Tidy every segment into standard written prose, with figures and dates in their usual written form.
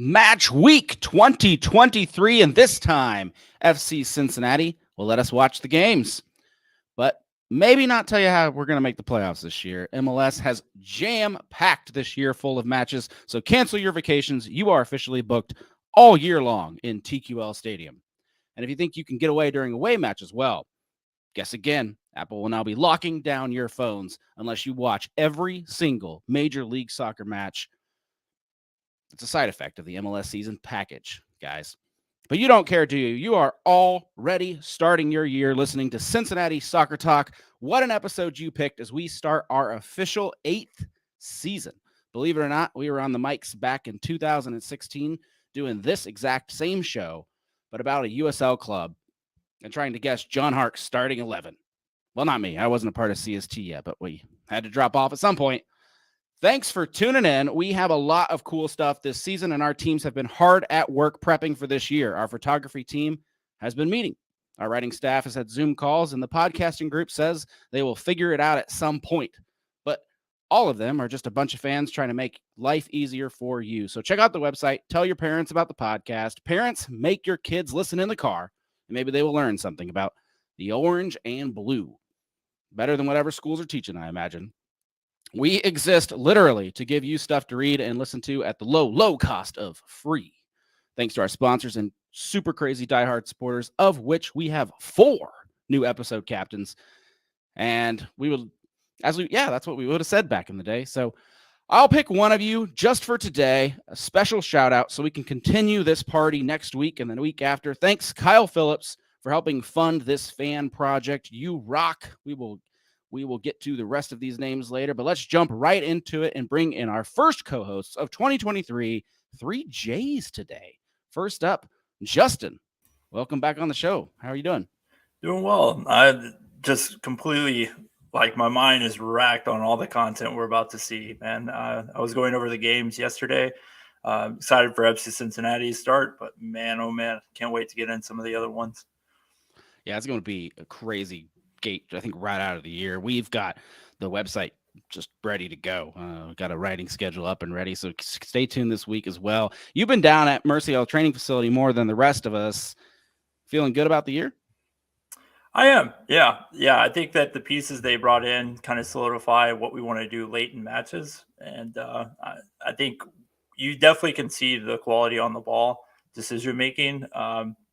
Match week 2023, and this time FC Cincinnati will let us watch the games, but maybe not tell you how we're going to make the playoffs this year. MLS has jam-packed this year full of matches, so cancel your vacations. You are officially booked all year long in TQL Stadium. And if you think you can get away during away matches, well, guess again, Apple will now be locking down your phones unless you watch every single Major League Soccer match. It's a side effect of the MLS season package, guys. But you don't care, do you? You are already starting your year listening to Cincinnati Soccer Talk. What an episode you picked as we start our official 8th season. Believe it or not, we were on the mics back in 2016 doing this exact same show, but about a USL club and trying to guess John Hart's starting 11. Well, not me. I wasn't a part of CST yet, but we had to drop off at some point. Thanks for tuning in. We have a lot of cool stuff this season, and our teams have been hard at work prepping for this year. Our photography team has been meeting. Our writing staff has had Zoom calls, and the podcasting group says they will figure it out at some point. But all of them are just a bunch of fans trying to make life easier for you. So check out the website. Tell your parents about the podcast. Parents, make your kids listen in the car, and maybe they will learn something about the orange and blue. Better than whatever schools are teaching, I imagine. We exist literally to give you stuff to read and listen to at the low cost of free. Thanks to our sponsors and super crazy diehard supporters, of which we have 4 new episode captains. And we will, that's what we would have said back in the day. So I'll pick one of you just for today, a special shout out so we can continue this party next week and then the week after. Thanks, Kyle Phillips, for helping fund this fan project. You rock. We will get to the rest of these names later, but let's jump right into it and bring in our first co-hosts of 2023, 3 J's today. First up, Justin. Welcome back on the show. How are you doing? Doing well. I just completely, my mind is racked on all the content we're about to see, man. I was going over the games yesterday. Excited for FC Cincinnati's start, but man, oh man, can't wait to get in some of the other ones. Yeah, it's going to be a crazy gate, I think, right out of the year. We've got the website just ready to go. We've got a writing schedule up and ready, so stay tuned this week as well. You've been down at Mercy Hill Training Facility more than the rest of us. Feeling good about the year? I am. Yeah. I think that the pieces they brought in kind of solidify what we want to do late in matches, and I think you definitely can see the quality on the ball, decision making.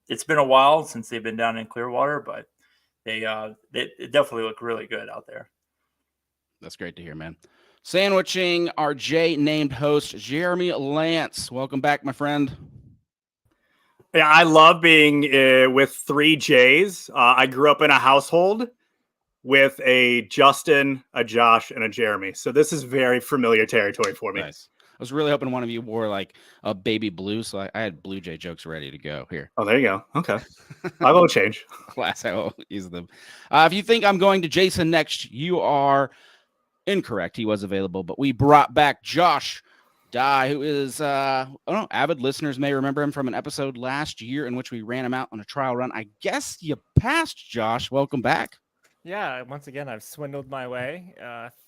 It's been a while since they've been down in Clearwater, but they definitely look really good out there. That's great to hear, man. Sandwiching our J-named host, Jeremy Lance. Welcome back, my friend. Yeah, I love being with 3 J's. I grew up in a household with a Justin, a Josh, and a Jeremy. So this is very familiar territory for me. Nice. I was really hoping one of you wore like a baby blue, so I had Blue Jay jokes ready to go here. Oh, there you go. Okay. I won't change. Class, I will use them. If you think I'm going to Jason next, you are incorrect. He was available, but we brought back Josh Dye, who is, avid listeners may remember him from an episode last year in which we ran him out on a trial run. I guess you passed, Josh. Welcome back. Yeah, once again, I've swindled my way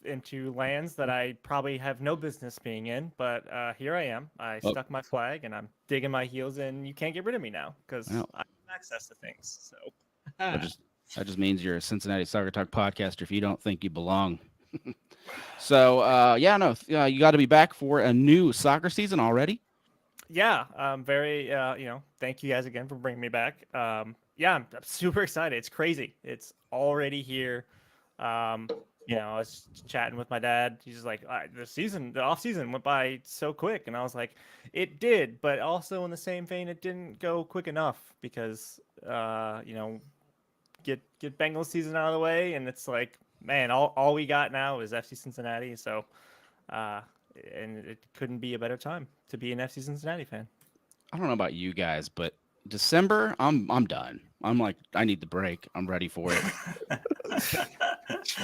into lands that I probably have no business being in, but here I am. I stuck my flag, and I'm digging my heels in. You can't get rid of me now because I have access to things. So that just means you're a Cincinnati Soccer Talk podcaster if you don't think you belong. So, you got to be back for a new soccer season already. Yeah, I'm very, thank you guys again for bringing me back. Yeah, I'm super excited. It's crazy. It's already here. I was chatting with my dad. He's just like, the off season went by so quick. And I was like, it did. But also in the same vein, it didn't go quick enough because, get Bengals season out of the way. And it's like, man, all we got now is FC Cincinnati. So, and it couldn't be a better time to be an FC Cincinnati fan. I don't know about you guys, but December, I'm done. I'm like, I need the break. I'm ready for it.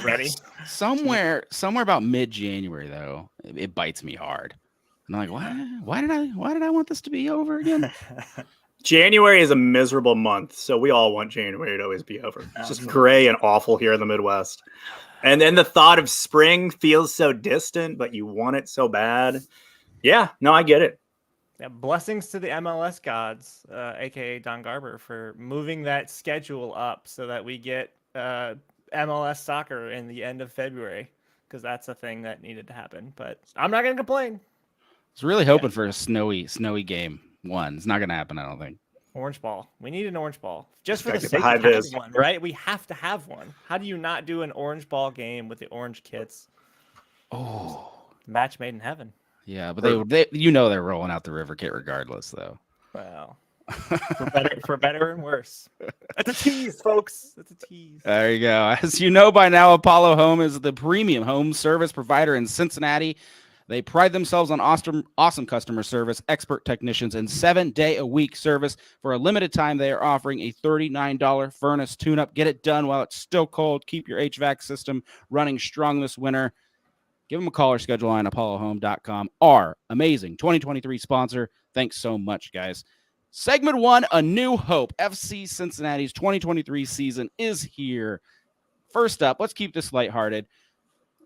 Ready? Somewhere about mid-January though, it bites me hard. And I'm like, why did I want this to be over again? January is a miserable month, so we all want January to always be over. It's just gray and awful here in the Midwest. And then the thought of spring feels so distant, but you want it so bad. Yeah, no, I get it. Yeah, blessings to the MLS gods, aka Don Garber, for moving that schedule up so that we get MLS soccer in the end of February, because that's a thing that needed to happen. But I'm not gonna complain. I was really hoping for a snowy game one. It's not going to happen, I don't think. Orange ball. We need an orange ball just for Gotta the get the sake high of having vis. one, right? We have to have one. How do you not do an orange ball game with the orange kits? Oh, Match made in heaven. yeah, but they're rolling out the river kit regardless, though. Well, for better and worse. That's a tease, folks. That's a tease. There you go. As you know by now, Apollo Home is the premium home service provider in Cincinnati. They pride themselves on awesome customer service, expert technicians, and 7-day-a-week service. For a limited time, they are offering a $39 furnace tune-up. Get it done while it's still cold. Keep your HVAC system running strong this winter. Give them a call or schedule on apollohome.com. Our amazing 2023 sponsor. Thanks so much, guys. Segment 1, A New Hope. FC Cincinnati's 2023 season is here. First up, let's keep this lighthearted.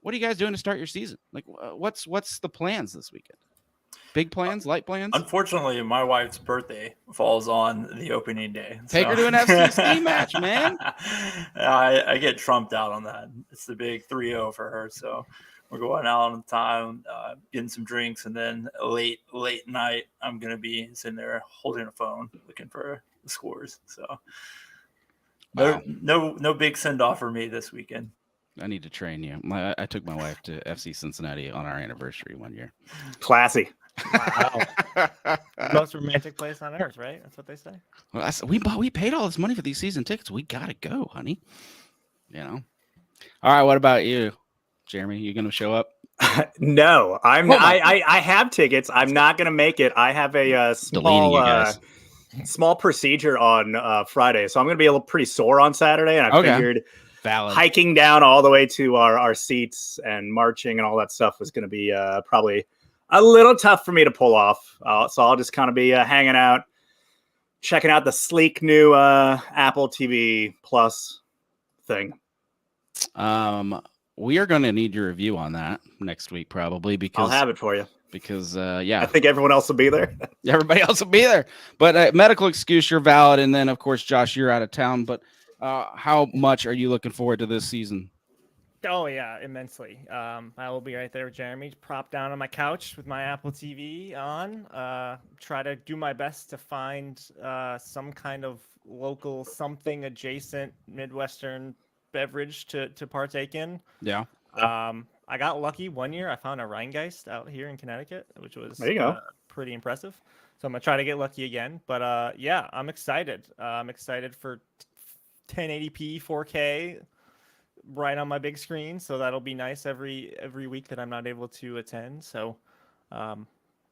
What are you guys doing to start your season? Like, what's the plans this weekend? Big plans, light plans? Unfortunately, my wife's birthday falls on the opening day. Take her to an FCC match, man. I get trumped out on that. It's the big 3-0 for her. So we're going out on time, getting some drinks, and then late night, I'm going to be sitting there holding a phone looking for the scores. So Wow. no big send-off for me this weekend. I need to train you. I took my wife to FC Cincinnati on our anniversary one year. Classy. Wow. Most romantic place on earth, right? That's what they say. Well, we paid all this money for these season tickets. We gotta go, honey. You know. All right. What about you, Jeremy? You gonna show up? No, I'm. I have tickets. I'm not gonna make it. I have a small procedure on Friday, so I'm gonna be pretty sore on Saturday, and I figured. Valid. Hiking down all the way to our seats and marching and all that stuff was going to be probably a little tough for me to pull off. So I'll just kind of be hanging out, checking out the sleek new Apple TV Plus thing. We are going to need your review on that next week, probably, because I'll have it for you. Because I think everyone else will be there. Everybody else will be there. But medical excuse, you're valid, and then of course, Josh, you're out of town. But how much are you looking forward to this season? Oh yeah, immensely. I will be right there with Jeremy, propped down on my couch with my Apple TV on. Try to do my best to find some kind of local something adjacent Midwestern beverage to partake in. Yeah. I got lucky one year. I found a Rheingeist out here in Connecticut, which was pretty impressive. So I'm gonna try to get lucky again. But yeah, I'm excited. I'm excited for 1080p 4K right on my big screen, so that'll be nice every week that I'm not able to attend. So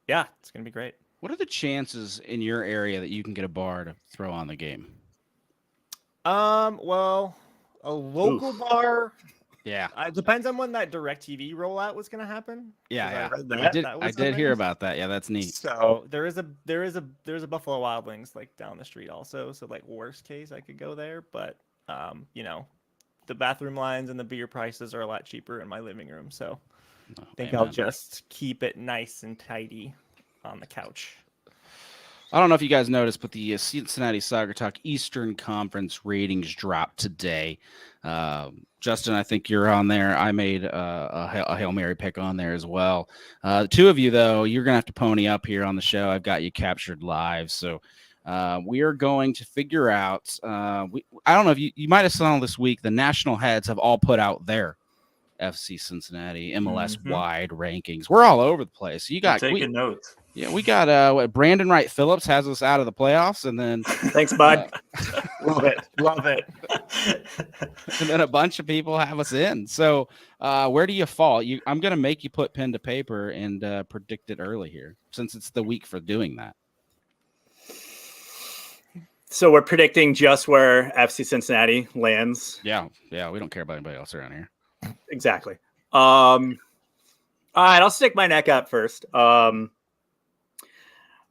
yeah, it's gonna be great. What are the chances in your area that you can get a bar to throw on the game? Well, a local bar. Yeah, it depends on when that DirecTV rollout was going to happen. Yeah, I did hear about that. Yeah, that's neat. So there's a Buffalo Wild Wings like down the street also. So like worst case, I could go there, but you know, the bathroom lines and the beer prices are a lot cheaper in my living room. So I think I'll just keep it nice and tidy on the couch. I don't know if you guys noticed, but the Cincinnati Soccer Talk Eastern Conference ratings dropped today. Justin, I think you're on there. I made a Hail Mary pick on there as well. The two of you, though, you're going to have to pony up here on the show. I've got you captured live. So we are going to figure out I don't know if you might have saw this week, the national heads have all put out their FC Cincinnati MLS-wide rankings. We're all over the place. You got taking notes. Yeah, we got Brandon Wright Phillips has us out of the playoffs, and then thanks, bud. Love it. And then a bunch of people have us in. So where do you fall? I'm going to make you put pen to paper and predict it early here, since it's the week for doing that. So we're predicting just where FC Cincinnati lands. Yeah, we don't care about anybody else around here. Exactly. All right, I'll stick my neck out first.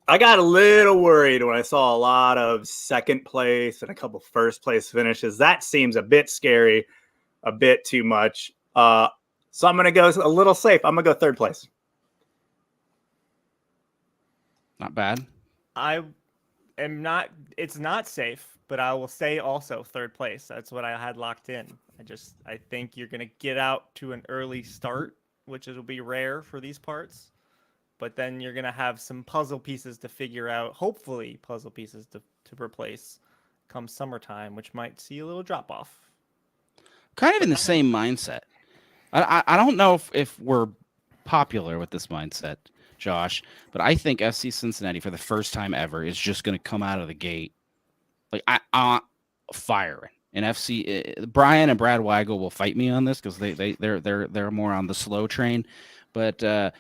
I got a little worried when I saw a lot of second place and a couple first place finishes. That seems a bit scary, a bit too much. So I'm going to go a little safe. I'm going to go third place. Not bad. I am not. It's not safe, but I will say also third place. That's what I had locked in. I think you're gonna get out to an early start, which will be rare for these parts. But then you're gonna have some puzzle pieces to figure out. Hopefully, puzzle pieces to replace come summertime, which might see a little drop off. Kind of in the same mindset. I don't know if we're popular with this mindset, Josh, but I think FC Cincinnati for the first time ever is just going to come out of the gate like firing. And FC Brian and Brad Weigel will fight me on this because they're more on the slow train, but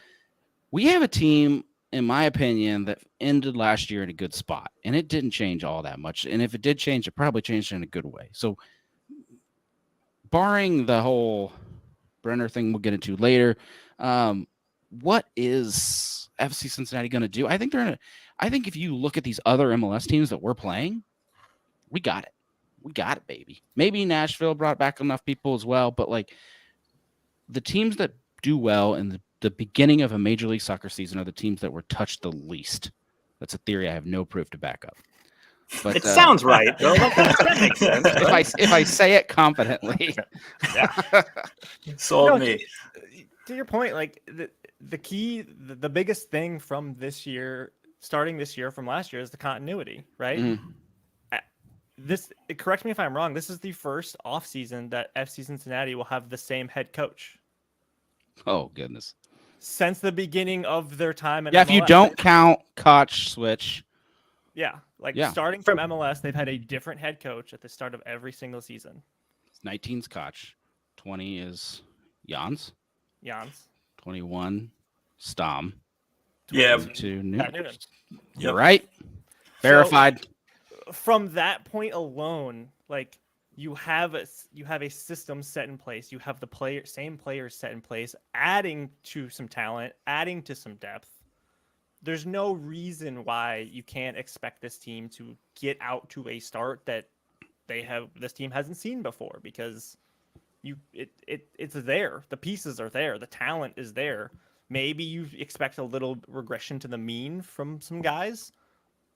we have a team, in my opinion, that ended last year in a good spot, and it didn't change all that much. And if it did change, it probably changed in a good way. So, barring the whole Brenner thing we'll get into later, what is FC Cincinnati going to do? I think I think if you look at these other MLS teams that we're playing, we got it. We got it, baby. Maybe Nashville brought back enough people as well, but like the teams that do well in the beginning of a Major League Soccer season are the teams that were touched the least. That's a theory I have no proof to back up. But it sounds right, though. That makes sense. If I say it confidently, sold me. To your point, like the key, the biggest thing from this year, starting this year from last year, is the continuity, right? Mm-hmm. Correct me if I'm wrong. This is the first offseason that FC Cincinnati will have the same head coach. Oh goodness! Since the beginning of their time in MLS. If you don't count Koch switch. Starting from MLS, they've had a different head coach at the start of every single season. 19's Koch, 20 is Jans, 21 Stam, 22 Noonan. You're right. Verified. So, from that point alone, like you have a system set in place. You have the same players set in place, adding to some talent, adding to some depth. There's no reason why you can't expect this team to get out to a start that this team hasn't seen before, because it's there. The pieces are there. The talent is there. Maybe you expect a little regression to the mean from some guys,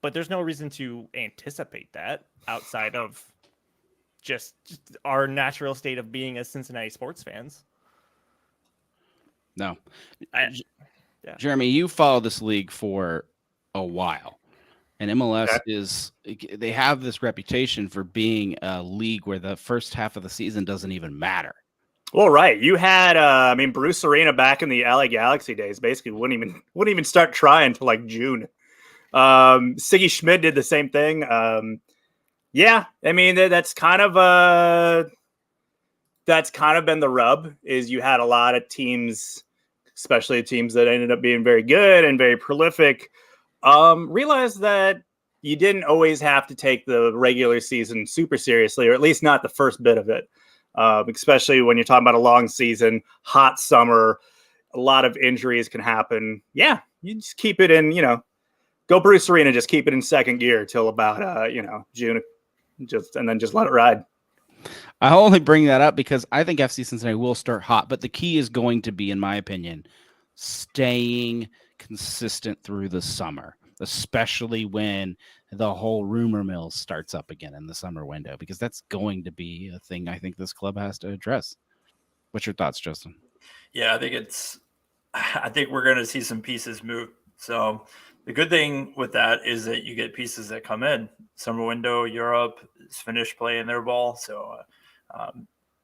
but there's no reason to anticipate that outside of just our natural state of being as Cincinnati sports fans. No. Yeah. Jeremy, you follow this league for a while, and MLS they have this reputation for being a league where the first half of the season doesn't even matter. Well, right. You had, Bruce Arena back in the LA Galaxy days basically wouldn't even start trying until like June. Siggy Schmidt did the same thing. That's kind of been the rub, is you had a lot of teams, especially teams that ended up being very good and very prolific, realize that you didn't always have to take the regular season super seriously, or at least not the first bit of it, especially when you're talking about a long season, hot summer, a lot of injuries can happen. Yeah, you just keep it in, go Bruce Arena, just keep it in second gear till about, June, and then just let it ride. I only bring that up because I think FC Cincinnati will start hot, but the key is going to be, in my opinion, staying consistent through the summer, especially when the whole rumor mill starts up again in the summer window, because that's going to be a thing I think this club has to address. What's your thoughts, Justin? Yeah, I think we're going to see some pieces move. So the good thing with that is that you get pieces that come in. Summer window, Europe is finished playing their ball. So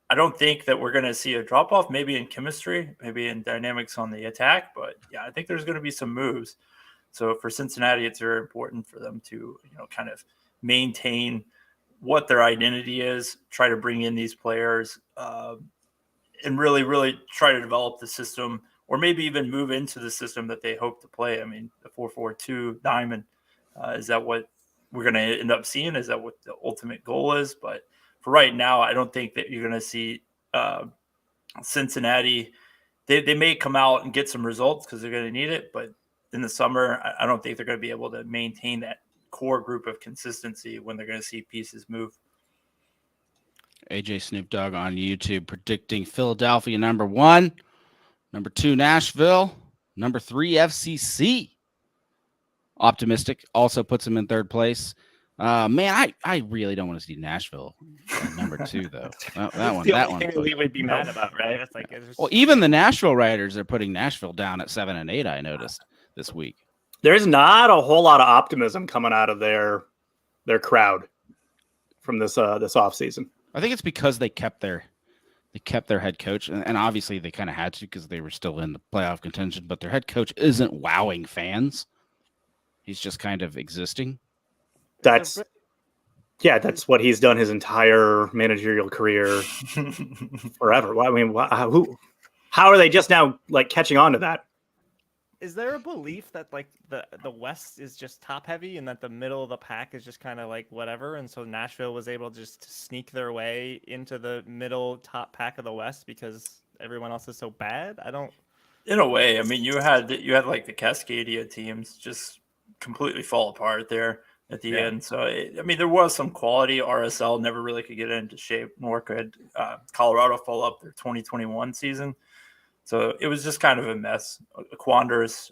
I don't think that we're going to see a drop-off, maybe in chemistry, maybe in dynamics on the attack. But, yeah, I think there's going to be some moves. So for Cincinnati, it's very important for them to, kind of maintain what their identity is, try to bring in these players, and really, really try to develop the system, or maybe even move into the system that they hope to play. I mean, the 4-4-2 diamond, is that what we're going to end up seeing? Is that what the ultimate goal is? But for right now, I don't think that you're going to see Cincinnati. They may come out and get some results because they're going to need it, but in the summer, I don't think they're going to be able to maintain that core group of consistency when they're going to see pieces move. AJ Snoop Dogg on YouTube predicting Philadelphia number 1, number 2 Nashville, number 3 FCC. optimistic. Also puts them in third place. Man, I really don't want to see Nashville at number 2 though. That one. We would be mad about, right? It's like Well, even the Nashville writers are putting Nashville down at 7 and 8. I noticed this week. There's not a whole lot of optimism coming out of their crowd from this offseason. I think it's because they kept their head coach, and obviously they kind of had to because they were still in the playoff contention. But their head coach isn't wowing fans; he's just kind of existing. That's what he's done his entire managerial career, forever. I mean, how are they just now like catching on to that? Is there a belief that like the West is just top heavy and that the middle of the pack is just kind of like whatever, and so Nashville was able to just sneak their way into the middle top pack of the West because everyone else is so bad? I don't. In a way, I mean, you had like the Cascadia teams just completely fall apart there at the end. So I mean, there was some quality. RSL never really could get into shape, nor could Colorado follow up their 2021 season. So it was just kind of a mess, a quandrous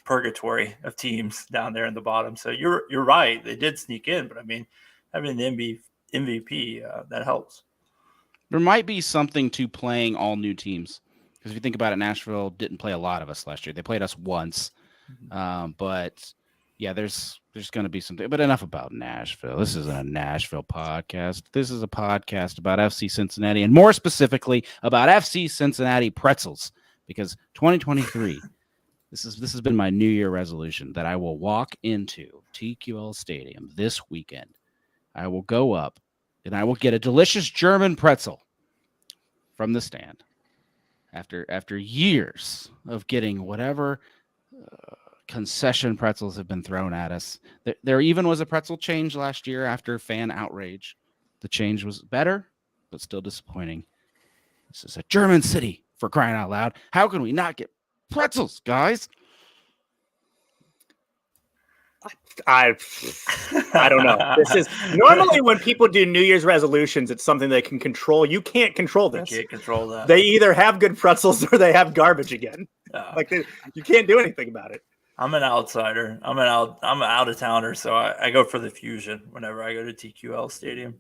purgatory of teams down there in the bottom. So you're right, they did sneak in, but I mean, having the MVP that helps. There might be something to playing all new teams because if you think about it, Nashville didn't play a lot of us last year. They played us once, but yeah, there's going to be something. But enough about Nashville. This isn't a Nashville podcast. This is a podcast about FC Cincinnati, and more specifically about FC Cincinnati pretzels. Because 2023, this has been my New Year resolution that I will walk into TQL Stadium this weekend. I will go up and I will get a delicious German pretzel from the stand. After years of getting whatever. Concession pretzels have been thrown at us. There even was a pretzel change last year after fan outrage. The change was better, but still disappointing. This is a German city, for crying out loud. How can we not get pretzels, guys? I don't know. This is normally when people do New Year's resolutions, it's something they can control. You can't control this. You can't control that. They either have good pretzels or they have garbage again. You can't do anything about it. I'm an outsider. I'm an out of towner, so I go for the fusion whenever I go to TQL Stadium.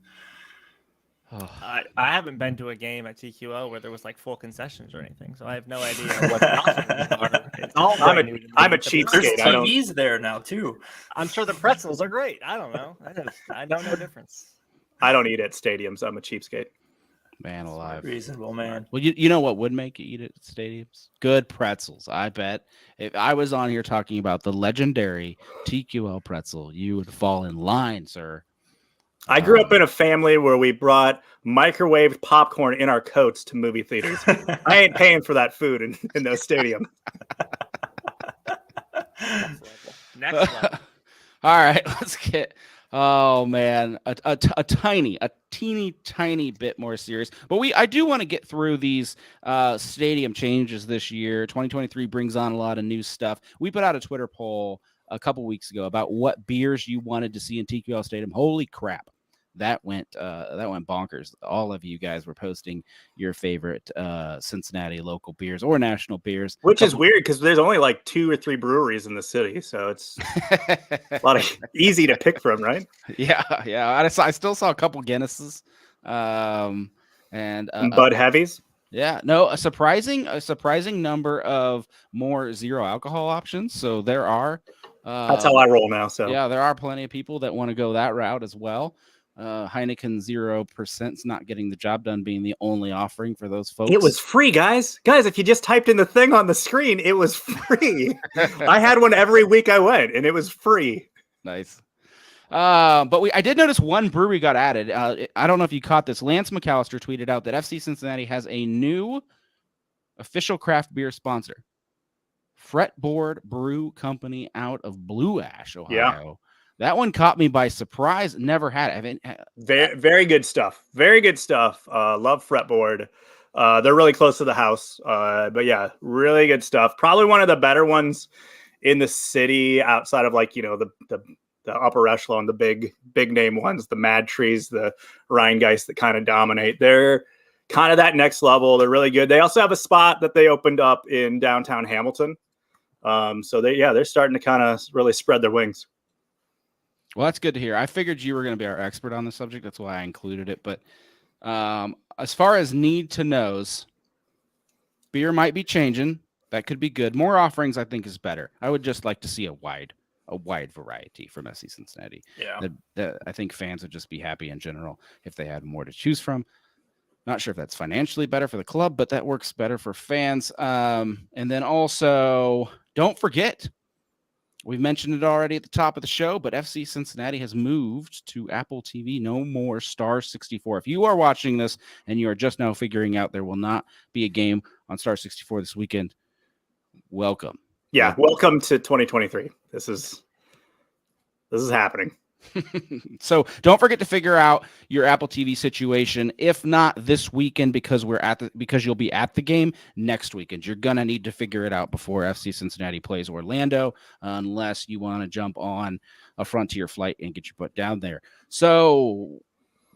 I haven't been to a game at TQL where there was like full concessions or anything, so I have no idea what the options are. It's all I'm a cheapskate. There's TVs there now too. I'm sure the pretzels are great. I don't know. I don't know the difference. I don't eat at stadiums. I'm a cheapskate. Man alive. Reasonable, man. Well, you know what would make you eat at stadiums? Good pretzels. I bet if I was on here talking about the legendary TQL pretzel, you would fall in line, sir. I grew up in a family where we brought microwaved popcorn in our coats to movie theaters. I ain't paying for that food in those stadiums. Next level. All right, let's get. Oh man, a teeny tiny bit more serious. But I do want to get through these stadium changes this year. 2023 brings on a lot of new stuff. We put out a Twitter poll a couple weeks ago about what beers you wanted to see in TQL Stadium. Holy crap. That went bonkers. All of you guys were posting your favorite Cincinnati local beers or national beers, which is weird because there's only like 2 or 3 breweries in the city, so it's a lot of easy to pick from, right? Yeah. I still saw a couple Guinnesses, and Bud Heavies. Yeah, no, a surprising number of more zero alcohol options. So there are. That's how I roll now. So yeah, there are plenty of people that want to go that route as well. Heineken 0%'s not getting the job done, being the only offering for those folks. It was free, guys. If you just typed in the thing on the screen, it was free. I had one every week I went, and it was free. Nice. But I did notice one brewery got added. I don't know if you caught this. Lance McAllister tweeted out that FC Cincinnati has a new official craft beer sponsor, Fretboard Brew Company out of Blue Ash, Ohio. Yeah. That one caught me by surprise. Never had it. Very good stuff. Very good stuff. Love Fretboard. They're really close to the house. But yeah, really good stuff. Probably one of the better ones in the city outside of the upper echelon, the big name ones, the Mad Trees, the Rheingeist that kind of dominate. They're kind of that next level. They're really good. They also have a spot that they opened up in downtown Hamilton. So they're starting to kind of really spread their wings. Well, that's good to hear. I figured you were going to be our expert on the subject. That's why I included it. But as far as need to knows, beer might be changing. That could be good. More offerings, I think, is better. I would just like to see a wide variety from FC Cincinnati. Yeah. I think fans would just be happy in general if they had more to choose from. Not sure if that's financially better for the club, but that works better for fans. And then also, don't forget, we've mentioned it already at the top of the show, but FC Cincinnati has moved to Apple TV. No more Star 64. If you are watching this and you are just now figuring out there will not be a game on Star 64 this weekend, welcome. Yeah, welcome to 2023. This is happening. So don't forget to figure out your Apple TV situation. If not this weekend, because you'll be at the game next weekend, you're gonna need to figure it out before FC Cincinnati plays Orlando, unless you want to jump on a Frontier flight and get your butt down there. So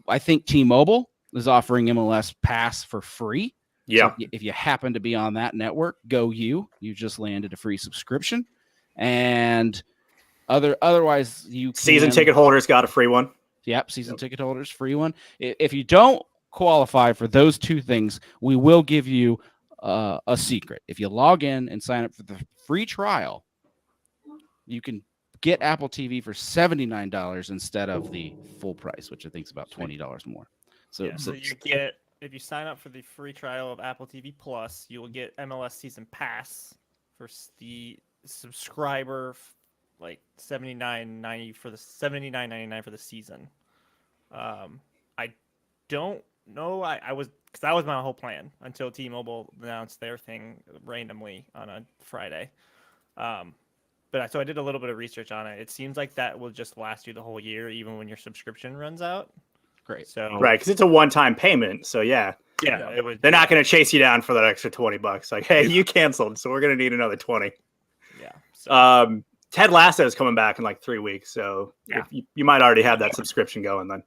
I think T-Mobile is offering MLS Pass for free. Yeah. So if you happen to be on that network, go you. You just landed a free subscription, and otherwise you season ticket holders got a free one. Yep, season ticket holders, free one. If you don't qualify for those two things, we will give you a secret. If you log in and sign up for the free trial, you can get Apple TV for $79 instead of the full price, which I think is about $20 more. So you get, if you sign up for the free trial of Apple TV Plus, you will get MLS Season Pass for the subscriber, like $79.99 for the $79.99 for the season. I don't know. I was, because that was my whole plan until T-Mobile announced their thing randomly on a Friday. But so I did a little bit of research on it. It seems like that will just last you the whole year, even when your subscription runs out. Great. So right, because it's a one-time payment. So yeah, they're not going to chase you down for that extra $20. Like, hey, you canceled, so we're going to need another 20. Yeah. So, Ted Lasso is coming back in like 3 weeks, so you might already have that subscription going then.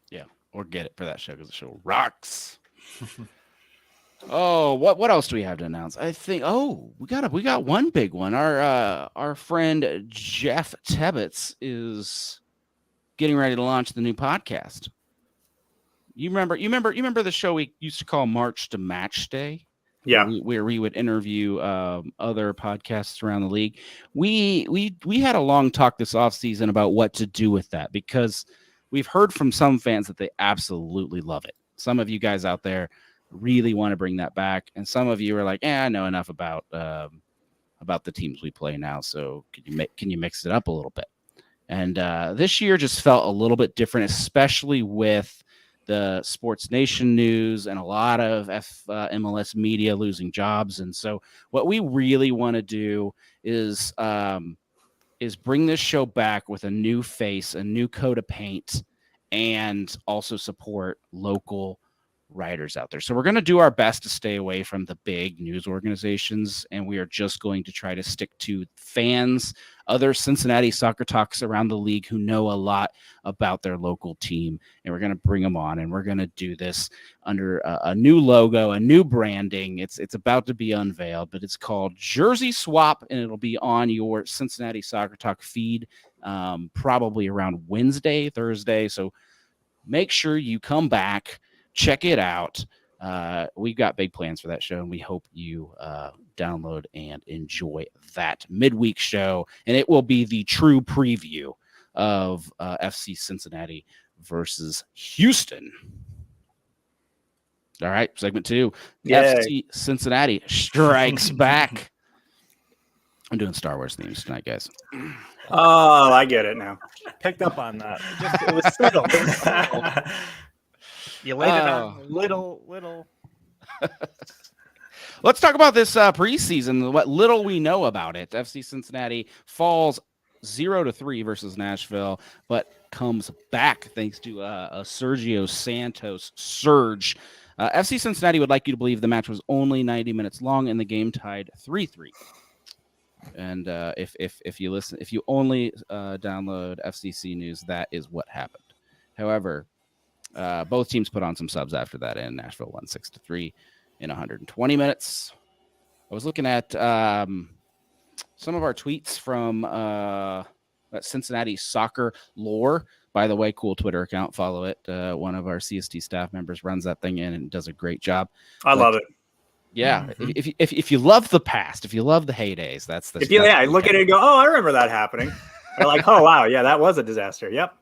Yeah, or get it for that show because the show rocks. Oh, what else do we have to announce? I think we got one big one. Our friend Jeff Tebbets is getting ready to launch the new podcast. You remember the show we used to call March to Match Day? Yeah, where we would interview other podcasts around the league. We had a long talk this offseason about what to do with that, because we've heard from some fans that they absolutely love it. Some of you guys out there really want to bring that back, and some of you are like, I know enough about the teams we play now, so can you mix it up a little bit? And this year just felt a little bit different, especially with the Sports Nation news and a lot of MLS media losing jobs. And so what we really want to do is bring this show back with a new face, a new coat of paint, and also support local writers out there. So we're going to do our best to stay away from the big news organizations, and we are just going to try to stick to fans, other Cincinnati soccer talks around the league who know a lot about their local team, and we're going to bring them on, and we're going to do this under a new logo, a new branding. It's about to be unveiled, but it's called Jersey Swap, and it'll be on your Cincinnati Soccer Talk feed probably around Wednesday, Thursday. So make sure you come back, check it out. We've got big plans for that show, and we hope you download and enjoy that midweek show. And it will be the true preview of FC Cincinnati versus Houston. All right, segment 2. FC Cincinnati strikes back. I'm doing Star Wars themes tonight, guys. Oh, I get it now. Picked up on that. It was subtle. It was subtle. You laid it on little. Let's talk about this preseason, what little we know about it. FC Cincinnati falls 0-3 versus Nashville, but comes back thanks to a Sergio Santos surge. FC Cincinnati would like you to believe the match was only 90 minutes long and the game tied 3-3. And if you only download FCC News, that is what happened. However, both teams put on some subs after that, and Nashville won 6-3 in 120 minutes. I was looking at some of our tweets from Cincinnati Soccer Lore. By the way, cool Twitter account. Follow it. One of our CST staff members runs that thing in and does a great job. I love it. Yeah, if you love the past, if you love the heydays, that's the. I look at it and go, oh, I remember that happening. Or like, oh wow, yeah, that was a disaster. Yep.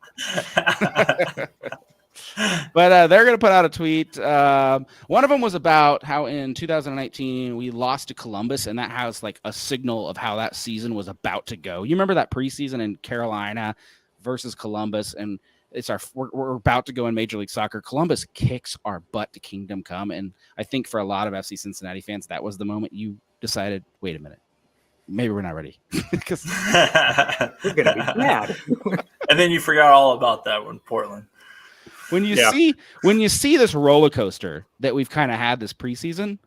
But they're going to put out a tweet. One of them was about how in 2019 we lost to Columbus, and that has like a signal of how that season was about to go. You remember that preseason in Carolina versus Columbus, and we're about to go in Major League Soccer. Columbus kicks our butt to Kingdom Come, and I think for a lot of FC Cincinnati fans, that was the moment you decided, wait a minute, maybe we're not ready because we're gonna be mad. And then you forgot all about that one, Portland. When you see this roller coaster that we've kind of had this preseason,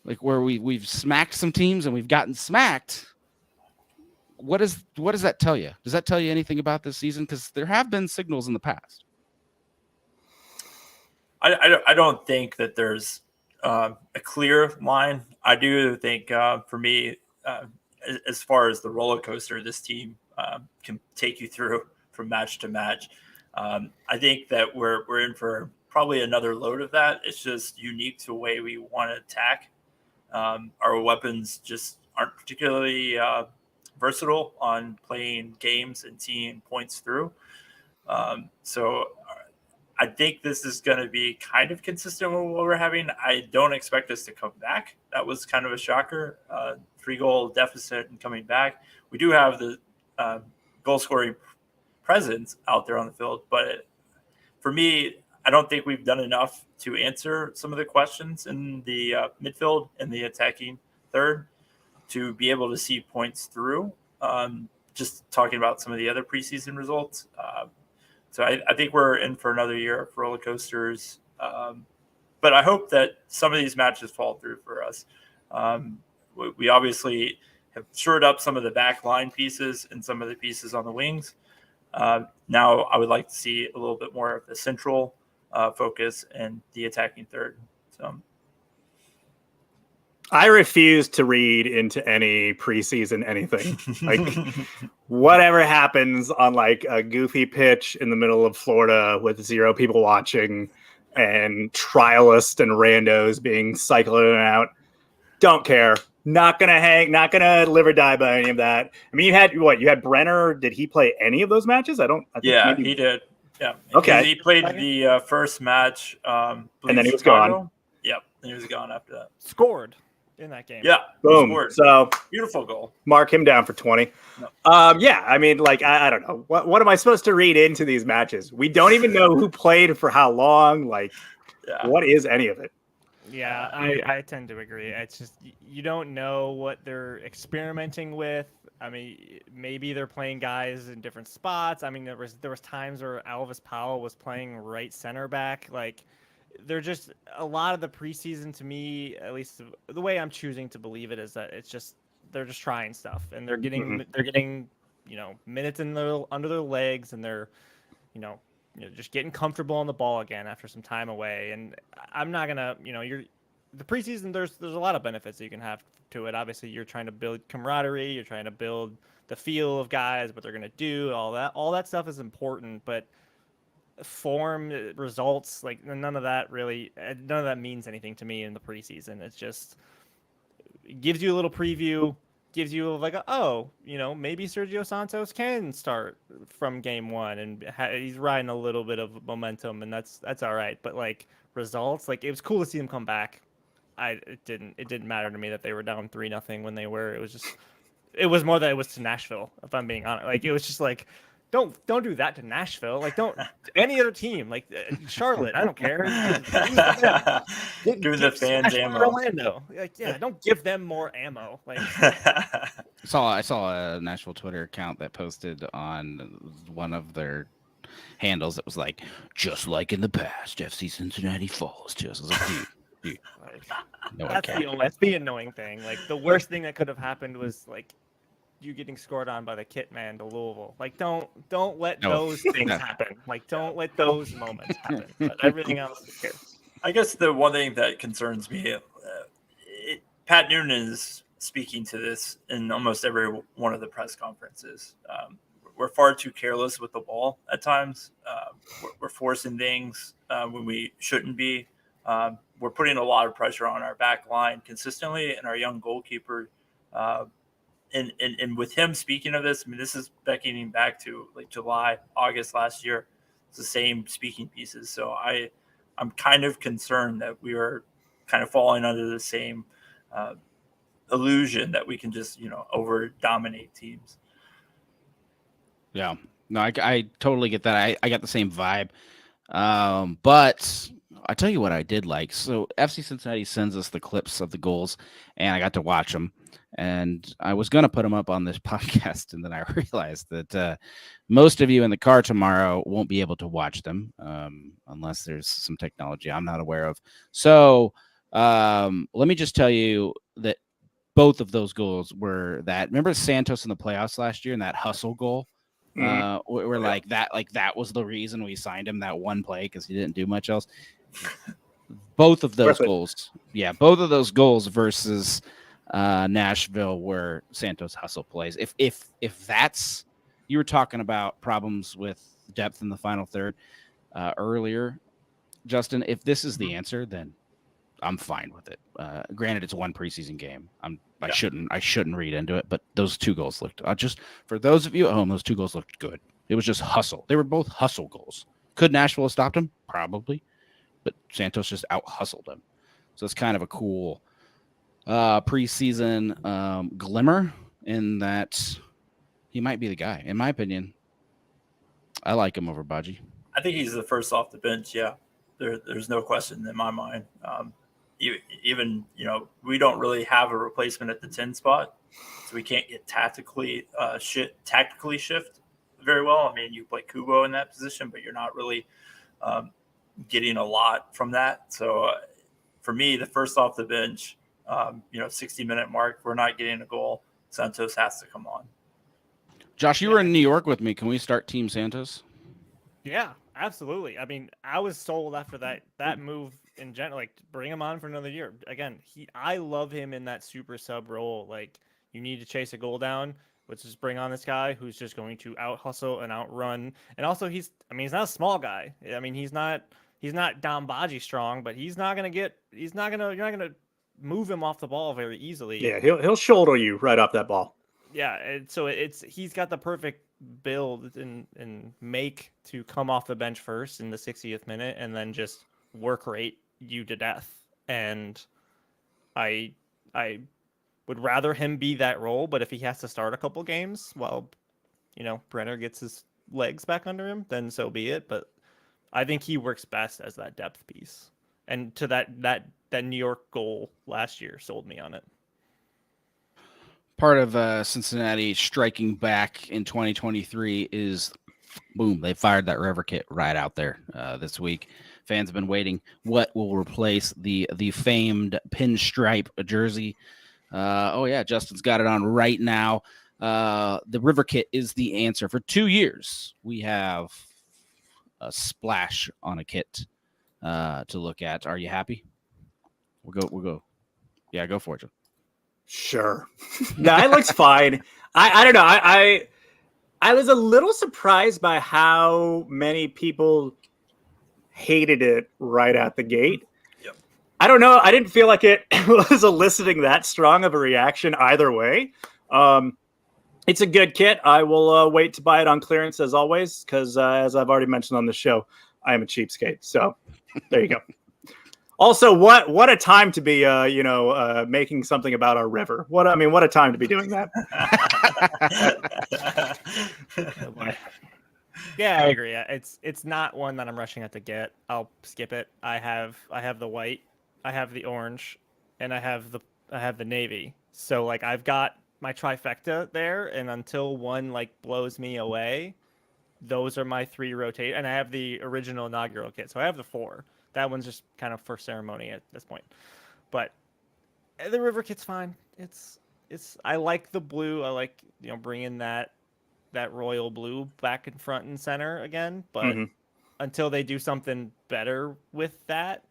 like where we've smacked some teams and we've gotten smacked. What does that tell you? Does that tell you anything about this season? Because there have been signals in the past. I don't think that there's a clear line. I do think for me, as far as the roller coaster, this team can take you through from match to match. I think that we're in for probably another load of that. It's just unique to the way we want to attack. Our weapons just aren't particularly versatile on playing games and seeing points through. So I think this is going to be kind of consistent with what we're having. I don't expect us to come back. That was kind of a shocker. 3-goal deficit and coming back. We do have the goal scoring presence out there on the field, but for me, I don't think we've done enough to answer some of the questions in the midfield and the attacking third to be able to see points through. Just talking about some of the other preseason results. So I think we're in for another year of roller coasters. But I hope that some of these matches fall through for us. We obviously have shored up some of the back line pieces and some of the pieces on the wings. Now I would like to see a little bit more of the central focus and the attacking third. So I refuse to read into any preseason anything. Like whatever happens on like a goofy pitch in the middle of Florida with 0 people watching and trialists and randos being cycled in and out. Don't care. Not gonna live or die by any of that. I mean, you had Brenner. Did he play any of those matches? Yeah, he did. Yeah. Okay. He played the first match. And then he was gone. Yep. And he was gone after that. Scored in that game. Yeah. Boom. So beautiful goal. Mark him down for 20. No. Yeah. I mean, like, I don't know. What am I supposed to read into these matches? We don't even know who played for how long. Like, What is any of it? Yeah, I tend to agree. It's just you don't know what they're experimenting with. I mean, maybe they're playing guys in different spots. I mean, there was times where Elvis Powell was playing right center back. Like, they're just a lot of the preseason to me, at least the way I'm choosing to believe it is that they're just trying stuff and they're getting minutes under their legs and they're just getting comfortable on the ball again after some time away. And I'm not gonna, the preseason. There's a lot of benefits that you can have to it. Obviously, you're trying to build camaraderie. You're trying to build the feel of guys, what they're gonna do. All that stuff is important. But form, results, like none of that means anything to me in the preseason. It's just it gives you a little preview. Gives you like maybe Sergio Santos can start from game one and he's riding a little bit of momentum and that's all right. But like results, like it was cool to see him come back. It didn't matter to me that they were down 3-0 when they were. It was more that it was to Nashville. If I'm being honest, like it was just like don't do that to Nashville. Like don't any other team like Charlotte. I don't care. Give the fans ammo. Orlando. Like don't give them more ammo. Like I saw a Nashville Twitter account that posted on one of their handles that was like, just like in the past, FC Cincinnati falls to us. I was like, dude. No, that's the annoying thing. Like the worst thing that could have happened was like you getting scored on by the kit man to Louisville. Like don't let those things happen. Like don't let those moments happen. But everything else is good. I guess the one thing that concerns me, Pat Noonan is speaking to this in almost every one of the press conferences. We're far too careless with the ball at times. We're forcing things when we shouldn't be. We're putting a lot of pressure on our back line consistently, and our young goalkeeper. And with him speaking of this, I mean, this is beckoning back to like July, August last year. It's the same speaking pieces. So I'm kind of concerned that we are kind of falling under the same illusion that we can just, over dominate teams. Yeah, no, I totally get that. I got the same vibe. But I tell you what I did like. So FC Cincinnati sends us the clips of the goals, and I got to watch them. And I was going to put them up on this podcast, and then I realized that most of you in the car tomorrow won't be able to watch them unless there's some technology I'm not aware of. So let me just tell you that both of those goals were that. Remember Santos in the playoffs last year and that hustle goal? We're like that was the reason we signed him, that one play, because he didn't do much else. Both of those goals, both of those goals versus Nashville were Santos hustle plays. If that's, you were talking about problems with depth in the final third earlier, Justin, if this is the answer, then I'm fine with it. Granted, it's one preseason game. I shouldn't read into it, but those two goals looked just for those of you at home. Those two goals looked good. It was just hustle. They were both hustle goals. Could Nashville have stopped him? Probably, but Santos just out hustled him. So it's kind of a cool preseason glimmer in that he might be the guy. In my opinion, I like him over Badji. I think he's the first off the bench. Yeah, there's no question in my mind. Even we don't really have a replacement at the 10 spot, so we can't get tactically shift very well. I mean, you play Kubo in that position, but you're not really getting a lot from that. So for me, the first off the bench, 60-minute mark, we're not getting a goal. Santos has to come on. Josh, you were in New York with me. Can we start Team Santos? Yeah, absolutely. I mean, I was sold after that move in general. Like, bring him on for another year. Again, I love him in that super sub role. Like, you need to chase a goal down, let's just bring on this guy who's just going to out hustle and outrun. And also, he's not a small guy. I mean, he's not Dom Badji strong, but you're not gonna move him off the ball very easily. Yeah, he'll shoulder you right off that ball. Yeah, and so he's got the perfect build and make to come off the bench first in the 60th minute and then just work rate you to death. And I would rather him be that role, but if he has to start a couple games while Brenner gets his legs back under him, then so be it. But I think he works best as that depth piece. And to that New York goal last year sold me on it. Part of Cincinnati striking back in 2023 is, boom, they fired that River kit right out there this week. Fans have been waiting. What will replace the famed pinstripe jersey? Justin's got it on right now. The River kit is the answer. For 2 years, we have a splash on a kit to look at. Are you happy? We'll go. Yeah, go for it, John. Sure. That looks fine. I don't know. I was a little surprised by how many people hated it right at the gate. Yep. I don't know. I didn't feel like it was eliciting that strong of a reaction either way. It's a good kit. I will wait to buy it on clearance as always, because as I've already mentioned on the show, I am a cheapskate. So there you go. Also, what a time to be, making something about our river. What a time to be doing that. Yeah, I agree. It's not one that I'm rushing out to get. I'll skip it. I have the white, I have the orange, and I have the navy. So like I've got my trifecta there, and until one like blows me away, those are my 3 rotate. And I have the original inaugural kit, so I have the 4. That one's just kind of for ceremony at this point. But the river kit's fine. It's I like the blue. I like bringing that royal blue back in front and center again. But until they do something better with that,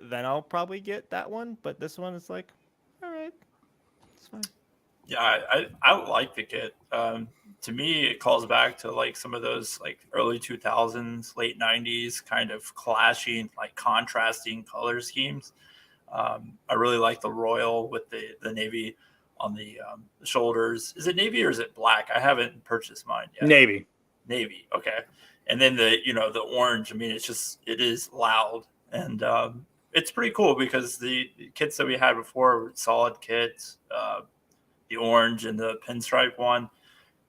then I'll probably get that one. But this one is like, all right, fine. Yeah, I like the kit. To me, it calls back to like some of those like early 2000s, late 90s kind of clashing, like contrasting color schemes. I really like the royal with the navy on the shoulders. Is it navy or is it black? I haven't purchased mine yet. Navy. Okay. And then the orange, I mean, it is loud. And it's pretty cool because the kits that we had before were solid kits. The orange and the pinstripe one,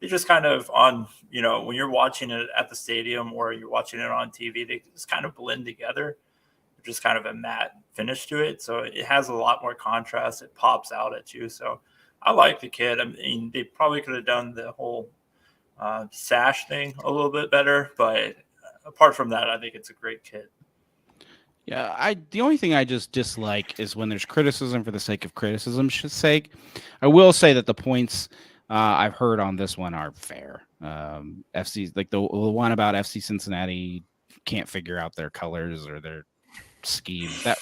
they just kind of when you're watching it at the stadium or you're watching it on TV, they just kind of blend together. Just kind of a matte finish to it. So it has a lot more contrast. It pops out at you. So I like the kit. I mean, they probably could have done the whole sash thing a little bit better, but apart from that, I think it's a great kit. Yeah, the only thing I just dislike is when there's criticism for the sake of criticism's sake. I will say that the points I've heard on this one are fair. FC, like the one about FC Cincinnati can't figure out their colors or their scheme. That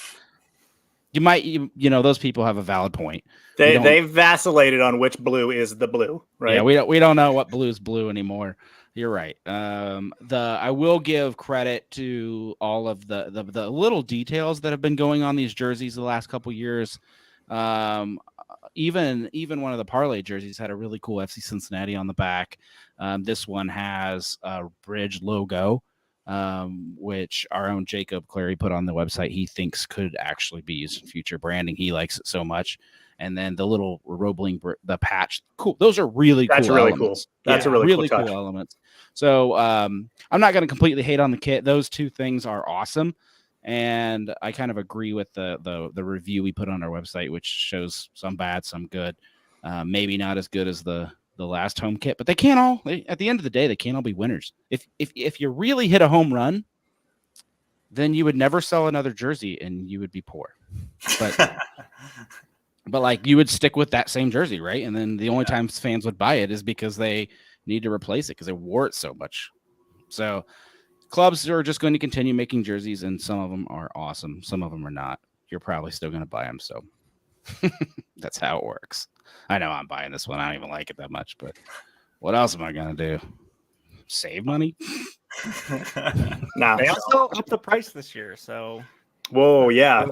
you might, those people have a valid point. They've vacillated on which blue is the blue, right? Yeah, we don't know what blue is blue anymore. You're right. I will give credit to all of the little details that have been going on these jerseys the last couple years. Even one of the parlay jerseys had a really cool FC Cincinnati on the back. This one has a bridge logo, which our own Jacob Clary put on the website. He thinks could actually be used in future branding. He likes it so much. And then the little Roebling, the patch, cool. Those are really cool. That's really elements. cool. That's a really cool elements. So I'm not going to completely hate on the kit. Those two things are awesome. And I kind of agree with the review we put on our website, which shows some bad, some good. Maybe not as good as the last home kit, but at the end of the day, they can't all be winners. If you really hit a home run, then you would never sell another jersey and you would be poor. But like you would stick with that same jersey, right? And then the only time fans would buy it is because they need to replace it because they wore it so much. So clubs are just going to continue making jerseys, and some of them are awesome. Some of them are not. You're probably still going to buy them. So that's how it works. I know I'm buying this one. I don't even like it that much, but what else am I going to do? Save money? No. They also upped the price this year. So, whoa, yeah.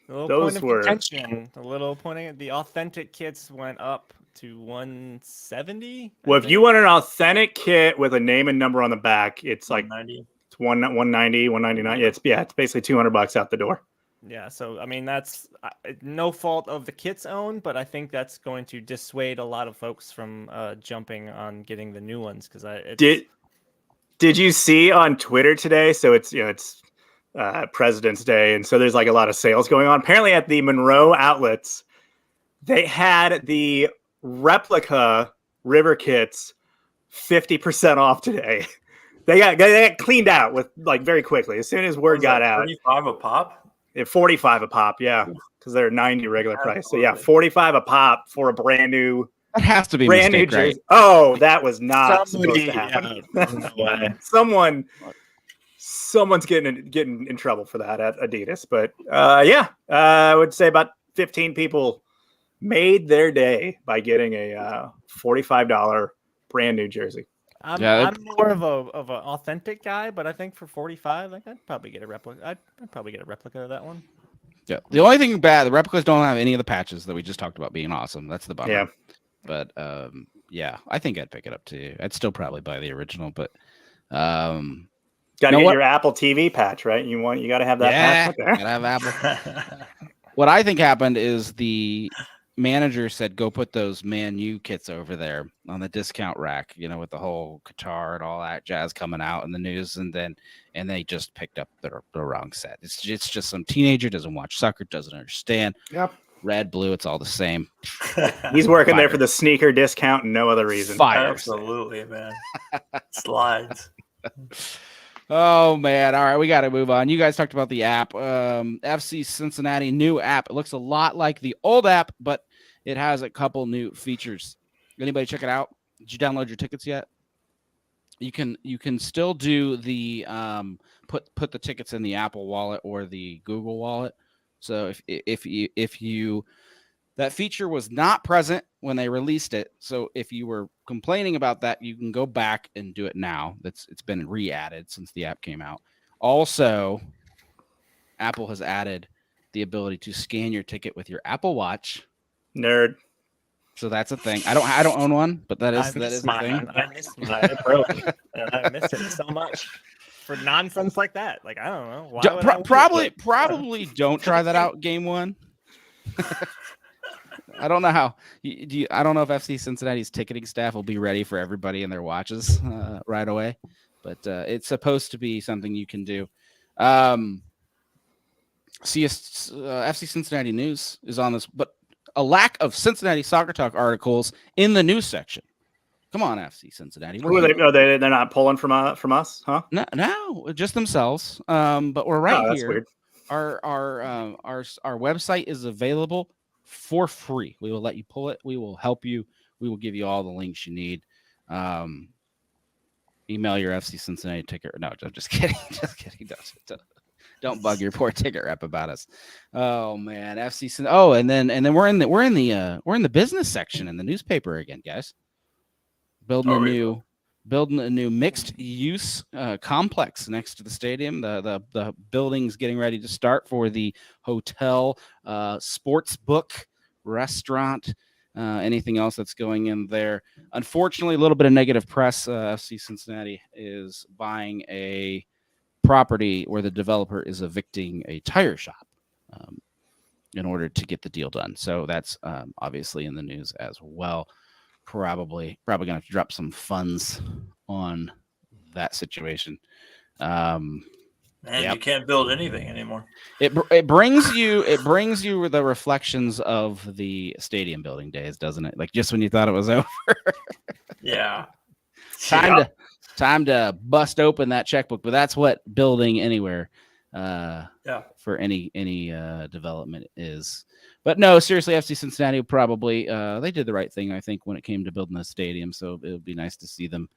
Those were contention. A little pointing at the authentic kits went up to 170. Well, if you want an authentic kit with a name and number on the back, it's like 190. It's 190, 199. It's basically $200 out the door. Yeah, so I mean that's no fault of the kit's own, but I think that's going to dissuade a lot of folks from jumping on getting the new ones because Did you see on Twitter today? So it's President's Day, and so there's like a lot of sales going on. Apparently, at the Monroe outlets, they had the replica River kits 50% off today. They got cleaned out with like very quickly as soon as word got out. 35 a pop. 45 a pop, yeah, because they're 90 regular price. So yeah, 45 a pop for a brand new. That has to be brand new jersey. Right? Oh, that was not supposed to happen. Someone's getting in trouble for that at Adidas. But I would say about 15 people made their day by getting a $45 brand new jersey. I'm more of an authentic guy, but I think for 45, like I'd probably get a replica. I'd probably get a replica of that one. Yeah. The only thing bad, the replicas don't have any of the patches that we just talked about being awesome. That's the bummer. Yeah. But I think I'd pick it up too. I'd still probably buy the original, but got to get your Apple TV patch, right? You got to have that patch there. Gotta have Apple. What I think happened is the manager said, "Go put those Man U kits over there on the discount rack." With the whole Qatar and all that jazz coming out in the news, and they just picked up the wrong set. It's just some teenager doesn't watch soccer, doesn't understand. Yep. Red, blue, it's all the same. He's working there for the sneaker discount and no other reason. Absolutely, man. Slides. Oh, man. All right, we got to move on. You guys talked about the app. FC Cincinnati new app. It looks a lot like the old app, but it has a couple new features. Anybody check it out? Did you download your tickets yet? You can still do the put the tickets in the Apple Wallet or the Google Wallet. So if you That feature was not present when they released it. So if you were complaining about that, you can go back and do it now. It's been re-added since the app came out. Also, Apple has added the ability to scan your ticket with your Apple Watch. Nerd. So that's a thing. I don't own one, but that is a thing. I miss mine. It broke, and I miss it so much for nonsense like that. Like I don't know. Why would I want it? Probably don't try that out game one. I don't know how. I don't know if FC Cincinnati's ticketing staff will be ready for everybody in their watches right away, but it's supposed to be something you can do. FC Cincinnati News is on this, but a lack of Cincinnati Soccer Talk articles in the news section. Come on, FC Cincinnati. They're not pulling from us, huh? No, just themselves. But we're right that's here. Weird. Our website is available for free. We will let you pull it. We will help you. We will give you all the links you need. Email your FC Cincinnati ticket. No, I'm just kidding. Just kidding. Don't bug your poor ticket rep about us. Oh man, FC. Oh, and then we're in the business section in the newspaper again, guys. Building a new mixed use complex next to the stadium. The building's getting ready to start for the hotel, sports book, restaurant, anything else that's going in there. Unfortunately, a little bit of negative press. FC Cincinnati is buying a property where the developer is evicting a tire shop in order to get the deal done. So that's obviously in the news as well. Probably gonna have to drop some funds on that situation. Man, you can't build anything anymore. It brings you the reflections of the stadium building days, doesn't it? Like just when you thought it was over. Yeah. Time to bust open that checkbook, but that's what building anywhere for any development is. But no, seriously, FC Cincinnati probably they did the right thing, I think, when it came to building the stadium. So it would be nice to see them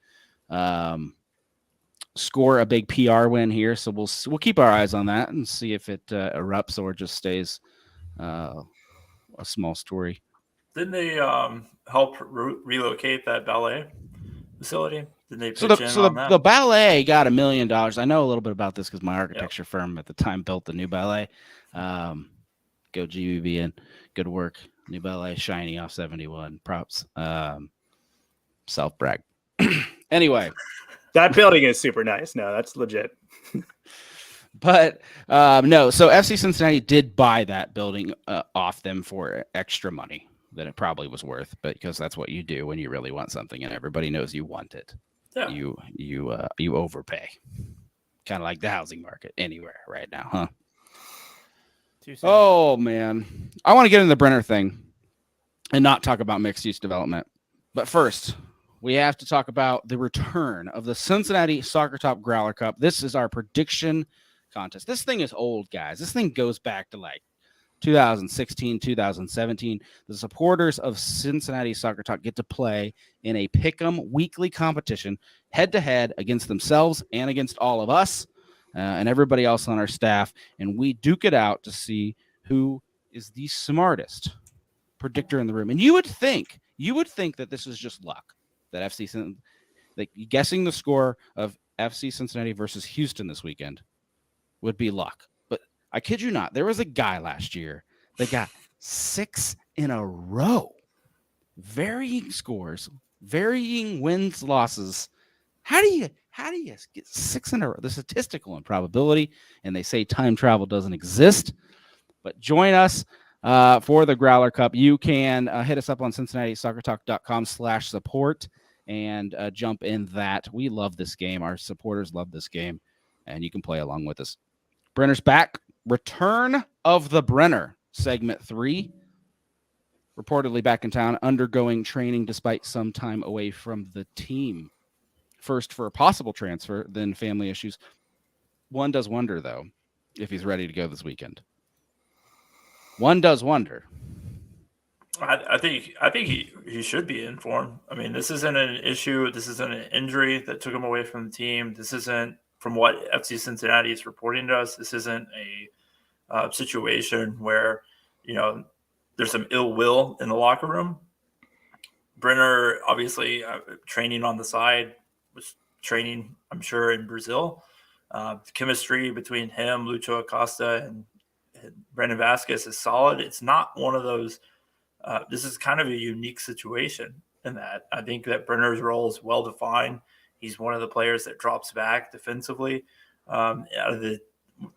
score a big PR win here. So we'll keep our eyes on that and see if it erupts or just stays a small story. Didn't they help relocate that ballet facility? Did they pitch the ballet got $1 million. I know a little bit about this because my architecture firm at the time built the new ballet. Go GBB and good work. New ballet, shiny off 71. Props. Self brag. Anyway, that building is super nice. No, that's legit. But no, so FC Cincinnati did buy that building off them for extra money than it probably was worth, but because that's what you do when you really want something and everybody knows you want it. Yeah. You overpay. Kind of like the housing market anywhere right now, huh? Oh man, I want to get into the Brenner thing and not talk about mixed use development. But first, we have to talk about the return of the Cincinnati Soccer Top Growler Cup. This is our prediction contest. This thing is old, guys. This thing goes back to like 2016, 2017. The supporters of Cincinnati Soccer Talk get to play in a pick'em weekly competition head-to-head against themselves and against all of us and everybody else on our staff, and we duke it out to see who is the smartest predictor in the room. And you would think that this is just luck, that FC, like guessing the score of FC Cincinnati versus Houston this weekend would be luck. But I kid you not, there was a guy last year that got 6 in a row. Varying scores, varying wins, losses. How do you get 6 in a row? The statistical improbability, and they say time travel doesn't exist. But join us for the Growler Cup. You can hit us up on CincinnatiSoccerTalk.com/support and jump in that. We love this game. Our supporters love this game, and you can play along with us. Brenner's back. Return of the Brenner, segment 3. Reportedly back in town, undergoing training despite some time away from the team. First for a possible transfer, then family issues. One does wonder, though, if he's ready to go this weekend. One does wonder. I think he should be informed. I mean, this isn't an issue. This isn't an injury that took him away from the team. This isn't, from what FC Cincinnati is reporting to us, this isn't a situation where, there's some ill will in the locker room. Brenner, obviously, training on the side, was training, I'm sure, in Brazil. The chemistry between him, Lucho Acosta, and Brandon Vasquez is solid. It's not one of those. This is kind of a unique situation in that I think that Brenner's role is well defined. He's one of the players that drops back defensively. Out of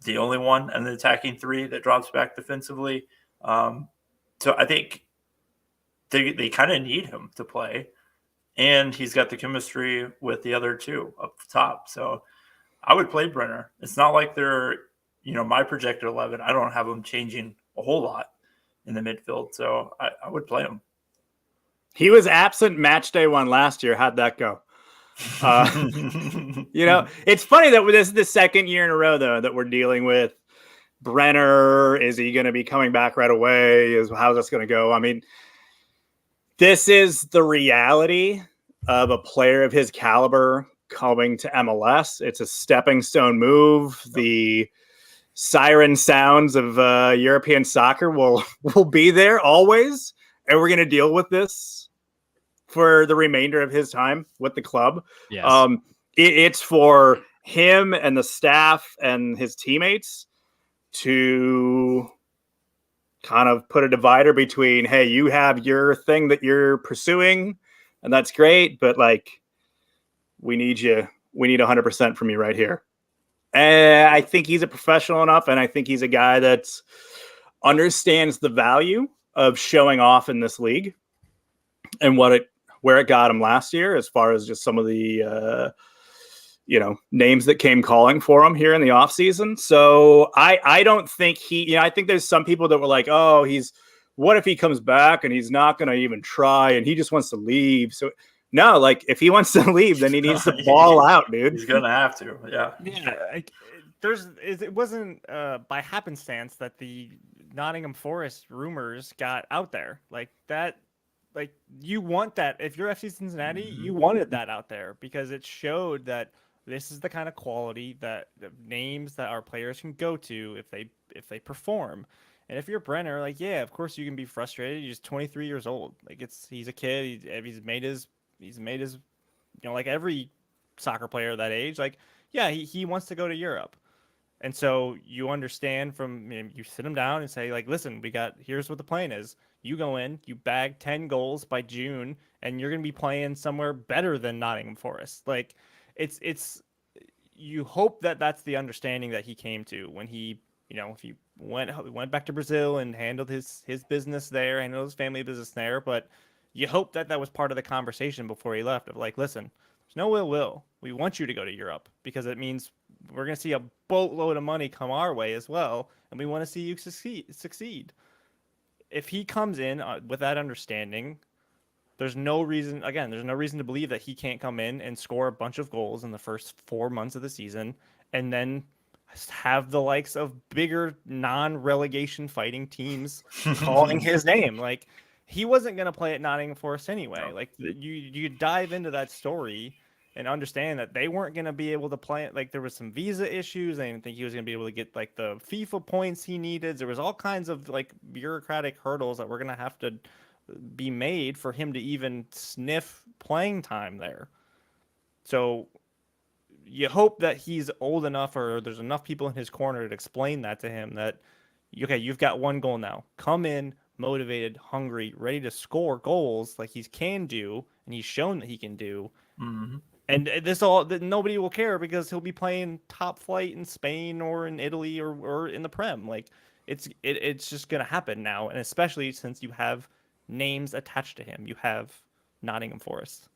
the only one in the attacking three that drops back defensively. So I think they kind of need him to play, and he's got the chemistry with the other two up top. So I would play Brenner. It's not like they're, my projected 11. I don't have them changing a whole lot in the midfield, so I would play him. He was absent match day 1 last year. How'd that go? It's funny that this is the second year in a row, though, that we're dealing with Brenner. Is he going to be coming back right away? How's this going to go? I mean, this is the reality of a player of his caliber coming to MLS. It's a stepping stone move. The siren sounds of European soccer will be there always, and we're going to deal with this for the remainder of his time with the club. Yes. It's for him and the staff and his teammates to kind of put a divider between, hey, you have your thing that you're pursuing, and that's great, but we need 100% from you right here. And I think he's a professional enough, and I think he's a guy that understands the value of showing off in this league and where it got him last year, as far as just some of the names that came calling for him here in the offseason. So I don't think I think there's some people that were like, oh, what if he comes back and he's not going to even try and he just wants to leave? So no, if he wants to leave, then he needs to ball out, dude. He's going to have to. Yeah. Yeah. It wasn't by happenstance that the Nottingham Forest rumors got out there like that. You want that. If you're FC Cincinnati, you wanted that out there because it showed that this is the kind of quality that the names that our players can go to if they perform. And if you're Brenner, yeah, of course you can be frustrated. He's 23 years old. He's a kid. He's made his like every soccer player that age. Yeah, he wants to go to Europe. And so you understand you sit him down and say, listen, here's what the plan is. You go in, you bag 10 goals by June, and you're going to be playing somewhere better than Nottingham Forest. It's you hope that that's the understanding that he came to when he, if he went back to Brazil and handled his business there, handled his family business there. But you hope that was part of the conversation before he left of listen, there's no ill will. We want you to go to Europe because it means we're going to see a boatload of money come our way as well. And we want to see you succeed. If he comes in with that understanding, there's no reason to believe that he can't come in and score a bunch of goals in the first 4 months of the season and then have the likes of bigger non-relegation fighting teams calling his name. He wasn't going to play at Nottingham Forest anyway. You dive into that story and understand that they weren't going to be able to play. There was some visa issues. They didn't think he was going to be able to get the FIFA points he needed. There was all kinds of bureaucratic hurdles that were going to have to be made for him to even sniff playing time there. So you hope that he's old enough or there's enough people in his corner to explain that to him that, okay, you've got one goal now. Come in motivated, hungry, ready to score goals like he can do, and he's shown that he can do. Mm-hmm. And nobody will care because he'll be playing top flight in Spain or in Italy or in the Prem. It's just going to happen now, and especially since you have names attached to him. You have Nottingham Forest.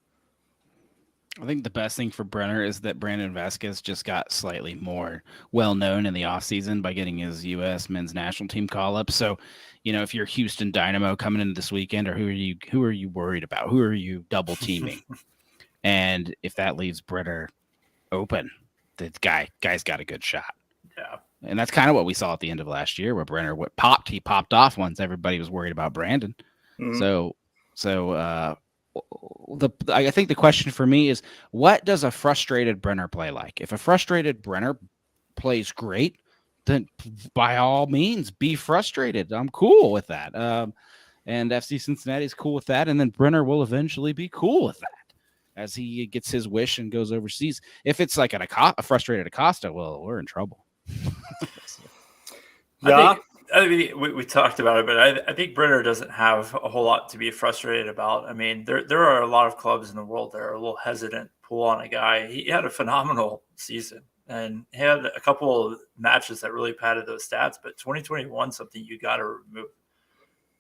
I think the best thing for Brenner is that Brandon Vasquez just got slightly more well-known in the offseason by getting his U.S. men's national team call-up. So, if you're Houston Dynamo coming into this weekend, or who are you worried about? Who are you double teaming? And if that leaves Brenner open, the guy's got a good shot. Yeah. And that's kind of what we saw at the end of last year where Brenner he popped off once everybody was worried about Brandon. Mm-hmm. I think the question for me is, what does a frustrated Brenner play like? If a frustrated Brenner plays great, then by all means, be frustrated. I'm cool with that. And FC Cincinnati is cool with that. And then Brenner will eventually be cool with that as he gets his wish and goes overseas. If it's like a frustrated Acosta, well, we're in trouble. Yeah. I mean, we talked about it, but I think Brenner doesn't have a whole lot to be frustrated about. I mean, there are a lot of clubs in the world that are a little hesitant to pull on a guy. He had a phenomenal season, and he had a couple of matches that really padded those stats. But 2021, something you got to remove.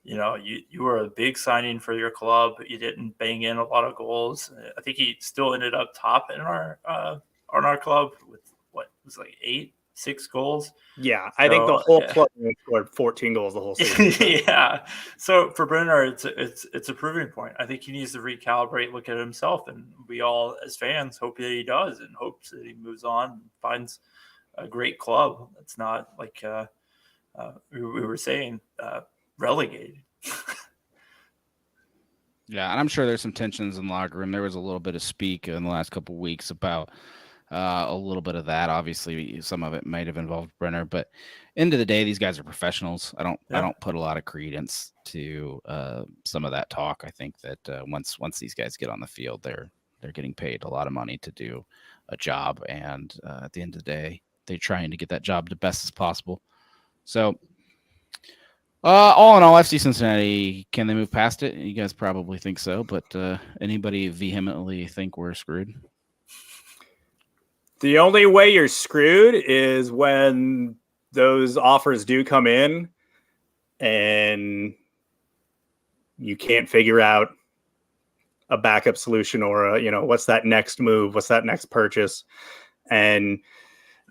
You know, you were a big signing for your club. You didn't bang in a lot of goals. I think he still ended up top in our on our club with what was like 6 goals. Yeah, I think the whole club scored 14 goals the whole season. So. Yeah. So for Brenner, it's a proving point. I think he needs to recalibrate, look at himself, and we all as fans hope that he does, and hopes that he moves on and finds a great club. It's not like we were saying relegated. Yeah, and I'm sure there's some tensions in the locker room. There was a little bit of speak in the last couple of weeks about a little bit of that. Obviously, some of it might have involved Brenner, but end of the day, these guys are professionals. I don't put a lot of credence to some of that talk. I think that once these guys get on the field, they're getting paid a lot of money to do a job, and at the end of the day, they're trying to get that job the best as possible. So. All in all, FC Cincinnati, can they move past it? You guys probably think so, but anybody vehemently think we're screwed? The only way you're screwed is when those offers do come in and you can't figure out a backup solution or what's that next move? What's that next purchase? And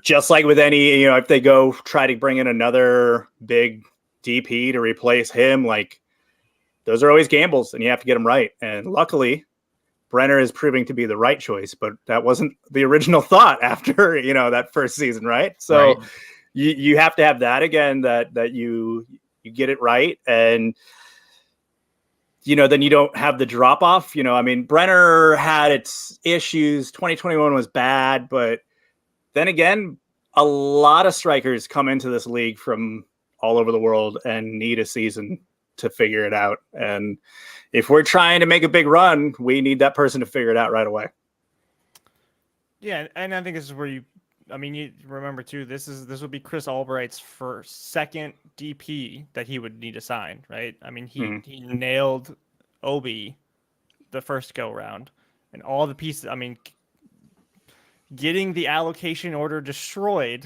just like with any, if they go try to bring in another big DP to replace him, like those are always gambles and you have to get them right. And luckily Brenner is proving to be the right choice, but that wasn't the original thought after, that first season. Right. So right. You have to have that again, that you get it right. And, then you don't have the drop off, I mean, Brenner had its issues. 2021 was bad, but then again, a lot of strikers come into this league from all over the world and need a season to figure it out. And if we're trying to make a big run, we need that person to figure it out right away. Yeah, and I think this is where you remember too, this would be Chris Albright's second DP that he would need to sign, right? I mean, he nailed Obi the first go round and all the pieces. I mean, getting the allocation order destroyed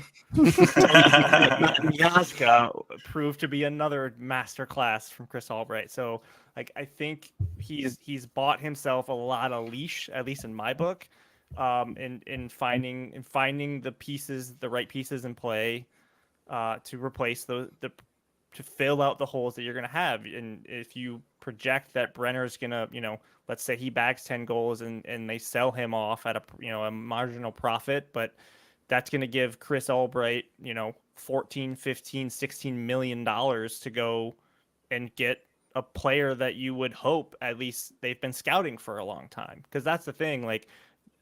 Yazka proved to be another masterclass from Chris Albright. So like I think he's bought himself a lot of leash, at least in my book, in finding the pieces, the right pieces in play to replace to fill out the holes that you're gonna have. And if you project that Brenner's gonna, let's say he bags 10 goals and they sell him off at a marginal profit, but that's going to give Chris Albright, 14, 15, 16 million dollars to go and get a player that you would hope at least they've been scouting for a long time. Because that's the thing. Like,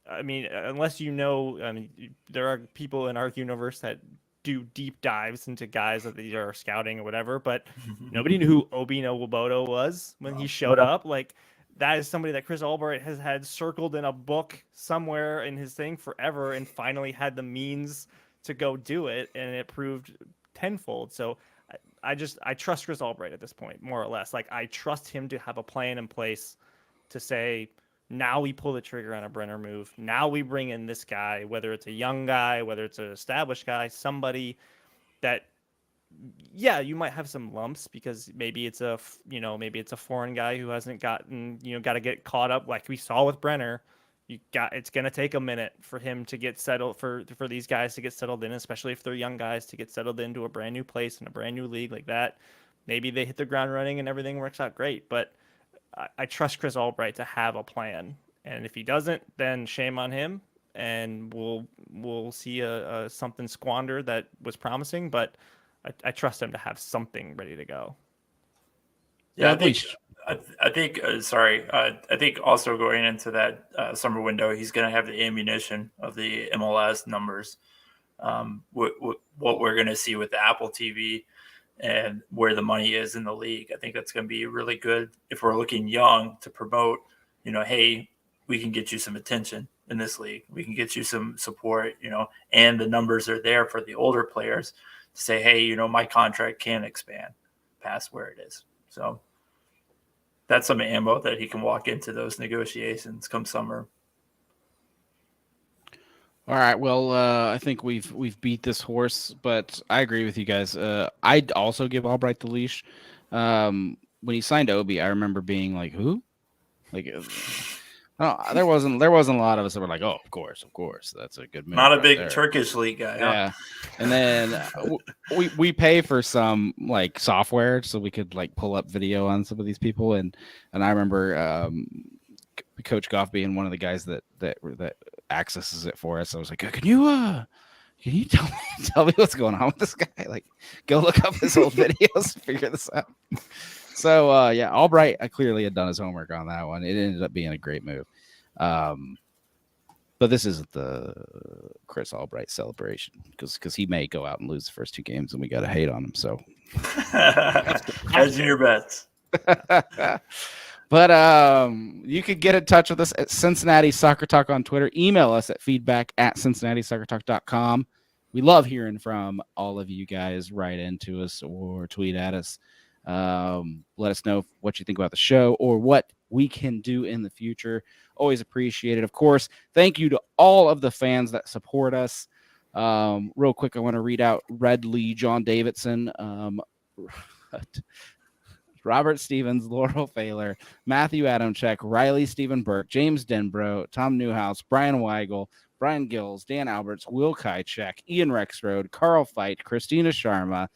I mean, unless there are people in our universe that do deep dives into guys that they are scouting or whatever, but nobody knew who Obi Nwobodo was when he showed up. Like, that is somebody that Chris Albright has had circled in a book somewhere in his thing forever and finally had the means to go do it, and it proved tenfold. So I trust Chris Albright at this point, more or less. Like, I trust him to have a plan in place to say, now we pull the trigger on a Brenner move. Now we bring in this guy, whether it's a young guy, whether it's an established guy, somebody that, yeah, you might have some lumps because maybe it's a foreign guy who hasn't gotten, got to get caught up like we saw with Brenner. It's going to take a minute for him to get settled, for these guys to get settled in, especially if they're young guys, to get settled into a brand new place in a brand new league like that. Maybe they hit the ground running and everything works out great, but I trust Chris Albright to have a plan. And if he doesn't, then shame on him, and we'll see a something squander that was promising, but I trust him to have something ready to go. Yeah, I think also going into that summer window, he's going to have the ammunition of the MLS numbers. what we're going to see with the Apple TV and where the money is in the league. I think that's going to be really good if we're looking young to promote, hey, we can get you some attention in this league. We can get you some support, and the numbers are there for the older players to say, hey, my contract can expand past where it is. So that's some ammo that he can walk into those negotiations come summer. All right. Well, I think we've beat this horse, but I agree with you guys. I'd also give Albright the leash. When he signed Obi, I remember being like, "Who?" Like, there wasn't a lot of us that were like, "Oh, of course, that's a good move." Not a big there. Turkish league guy. Yeah. Huh? And then we pay for some like software so we could like pull up video on some of these people, and I remember Coach Goff being one of the guys that accesses it for us. I was like, can you tell me what's going on with this guy? Like, go look up his old videos, figure this out. So yeah, Albright clearly had done his homework on that one. It ended up being a great move. But this isn't the Chris Albright celebration because he may go out and lose the first 2 games and we got to hate on him. So hedge your bets. But you could get in touch with us at Cincinnati Soccer Talk on Twitter. Email us at feedback@cincinnatissoccertalk.com. We love hearing from all of you guys. Write into us or tweet at us. Let us know what you think about the show or what we can do in the future. Always appreciate it. Of course, thank you to all of the fans that support us. Real quick, I want to read out Red Lee, John Davidson, Robert Stevens, Laurel Failer, Matthew Adamczyk, Riley Stephen Burke, James Denbro, Tom Newhouse, Brian Weigel, Brian Gills, Dan Alberts, Will Kychek, Ian Rexroad, Carl Fight, Christina Sharma,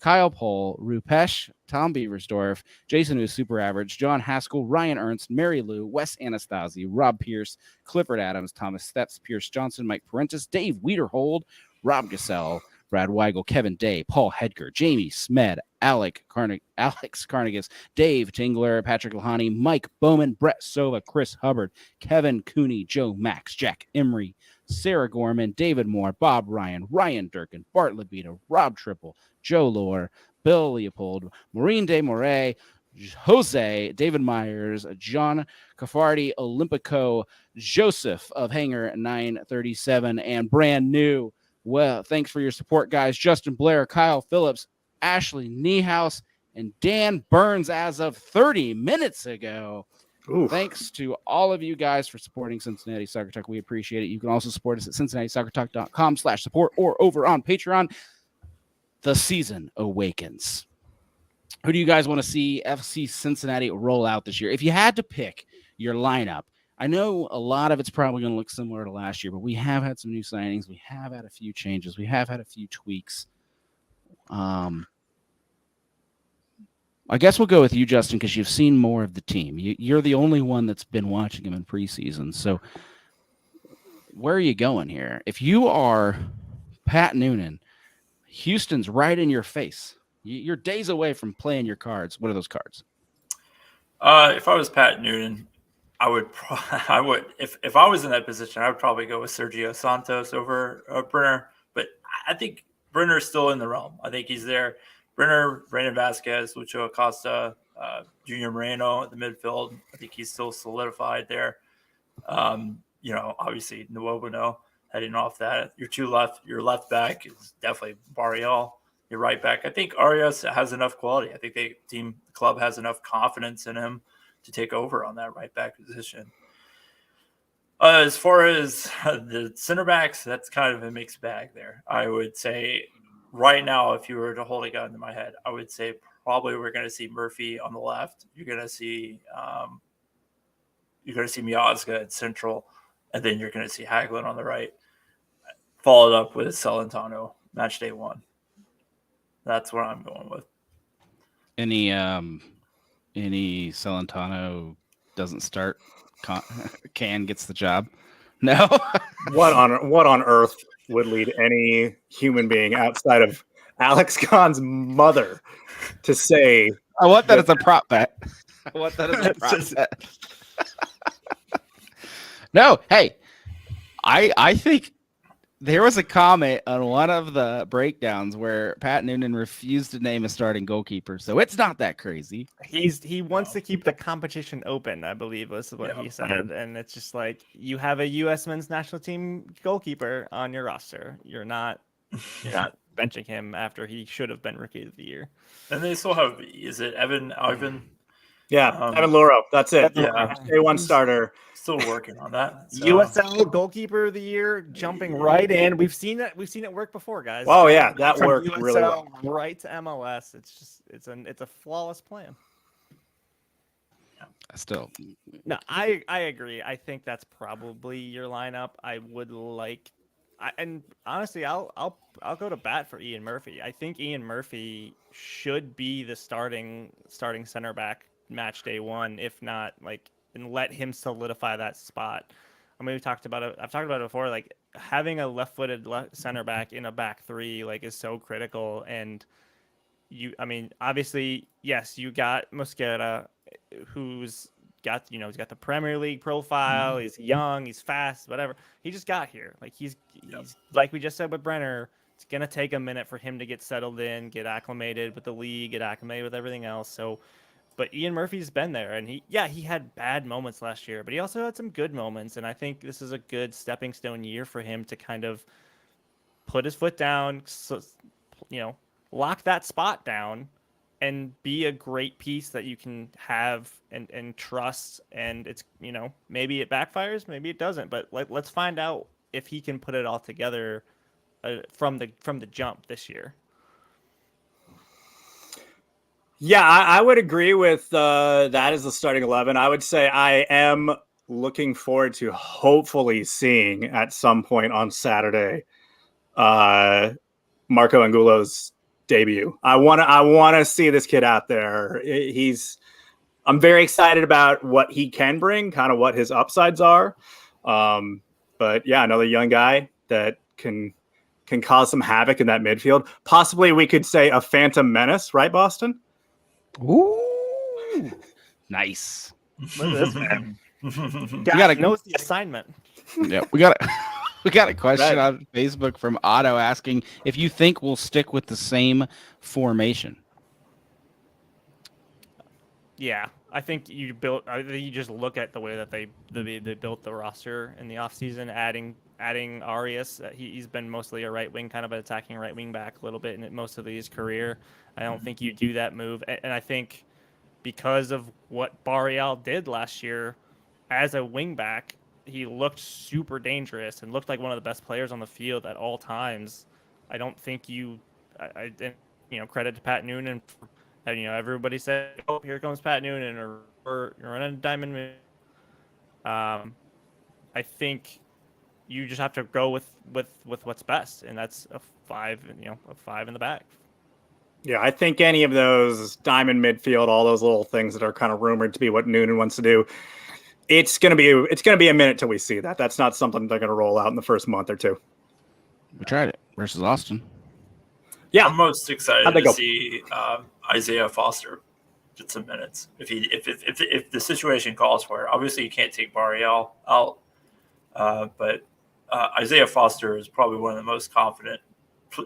Kyle Pohl, Rupesh, Tom Beaversdorf, Jason who's super average, John Haskell, Ryan Ernst, Mary Lou, Wes Anastasi, Rob Pierce, Clifford Adams, Thomas Steps, Pierce Johnson, Mike Parentis, Dave Wiederhold, Rob Gassell, Brad Weigel, Kevin Day, Paul Hedger, Jamie Smed, Alex Carnegas, Dave Tingler, Patrick Lahani, Mike Bowman, Brett Sova, Chris Hubbard, Kevin Cooney, Joe Max, Jack Emery, Sarah Gorman, David Moore, Bob Ryan, Ryan Durkin, Bart Labita, Rob Triple, Joe Lohr, Bill Leopold, Maureen De Moray, Jose, David Myers, John Cafardi, Olympico, Joseph of Hangar 937, and brand new. Well, thanks for your support, guys. Justin Blair, Kyle Phillips, Ashley Niehaus, and Dan Burns as of 30 minutes ago. Oof. Thanks to all of you guys for supporting Cincinnati Soccer Talk. We appreciate it. You can also support us at CincinnatiSoccerTalk.com/support or over on Patreon. The season awakens. Who do you guys want to see FC Cincinnati roll out this year? If you had to pick your lineup, I know a lot of it's probably going to look similar to last year, but we have had some new signings. We have had a few changes. We have had a few tweaks. I guess we'll go with you, Justin, because you've seen more of the team. You're the only one that's been watching them in preseason. So where are you going here? If you are Pat Noonan, Houston's right in your face. You're days away from playing your cards. What are those cards? If I was Pat Noonan, I would if I was in that position, I would probably go with Sergio Santos over Brenner. But I think Brenner's still in the realm. I think he's there. Brenner, Brandon Vasquez, Lucho Acosta, Junior Moreno at the midfield. I think he's still solidified there. Obviously Nwobono heading off that. Your left back is definitely Barrial. Your right back, I think Arias has enough quality. I think the club has enough confidence in him to take over on that right back position. As far as the center backs, that's kind of a mixed bag there. I would say right now, if you were to hold a gun to my head, I would say probably we're going to see Murphy on the left. You're going to see Miazga at central, and then you're going to see Hagelin on the right, followed up with Celentano, match day 1. That's what I'm going with. Any Celentano doesn't start, Can gets the job? No. What on earth would lead any human being outside of Alex Kahn's mother to say? I want that as a prop bet. I want that as a prop bet. No, hey, I think There was a comment on one of the breakdowns where Pat Noonan refused to name a starting goalkeeper, so it's not that crazy. He wants to keep the competition open, I believe was what he said, and it's just like you have a U.S. men's national team goalkeeper on your roster. You're not benching him after he should have been Rookie of the Year. And they still have, is it Ivan? Yeah, Evan Loro. That's it. Yeah. Day one starter. Still working on that. So. USL goalkeeper of the year, jumping right in. We've seen it work before, guys. Oh yeah, that From worked USL really well. right to MLS. It's a flawless plan. Still, No, I agree. I think that's probably your lineup. I would like, and honestly, I'll go to bat for Ian Murphy. I think Ian Murphy should be the starting center back match day one, if not like, and let him solidify that spot. I mean, I've talked about it before. Like having a left-footed center back in a back three like is so critical. And obviously, yes, you got Mosquera, who's got he's got the Premier League profile. He's young, he's fast, whatever. He just got here. Like he's like we just said with Brenner. It's gonna take a minute for him to get settled in, get acclimated with the league, get acclimated with everything else. So, but Ian Murphy's been there, and he had bad moments last year, but he also had some good moments, and I think this is a good stepping stone year for him to kind of put his foot down, lock that spot down, and be a great piece that you can have and trust. And it's maybe it backfires, maybe it doesn't, but let's find out if he can put it all together from the jump this year. Yeah, I would agree with that as the starting 11. I would say I am looking forward to hopefully seeing at some point on Saturday Marco Angulo's debut. I want to see this kid out there. I'm very excited about what he can bring, kind of what his upsides are. But yeah, another young guy that can cause some havoc in that midfield. Possibly we could say a phantom menace, right, Boston? Ooh, nice. Look at this man. Guy knows the assignment. Yeah, we got a question on Facebook from Otto asking if you think we'll stick with the same formation. Yeah, I think you just look at the way that they built the roster in the offseason, adding Arias. He's been mostly a right wing, kind of an attacking right wing back a little bit in most of his career. I don't think you do that move. And I think because of what Barreal did last year as a wing back, he looked super dangerous and looked like one of the best players on the field at all times. I don't think credit to Pat Noonan. Everybody said, "Oh, here comes Pat Noonan," or "You're running a diamond." I think you just have to go with what's best, and that's a 5 in the back. Yeah, I think any of those diamond midfield, all those little things that are kind of rumored to be what Noonan wants to do, it's gonna be a minute till we see that. That's not something they're gonna roll out in the first month or two. We tried it versus Austin. Yeah, I'm most excited to see Isaiah Foster get some minutes if the situation calls for it. Obviously, you can't take Barreal out, but Isaiah Foster is probably one of the most confident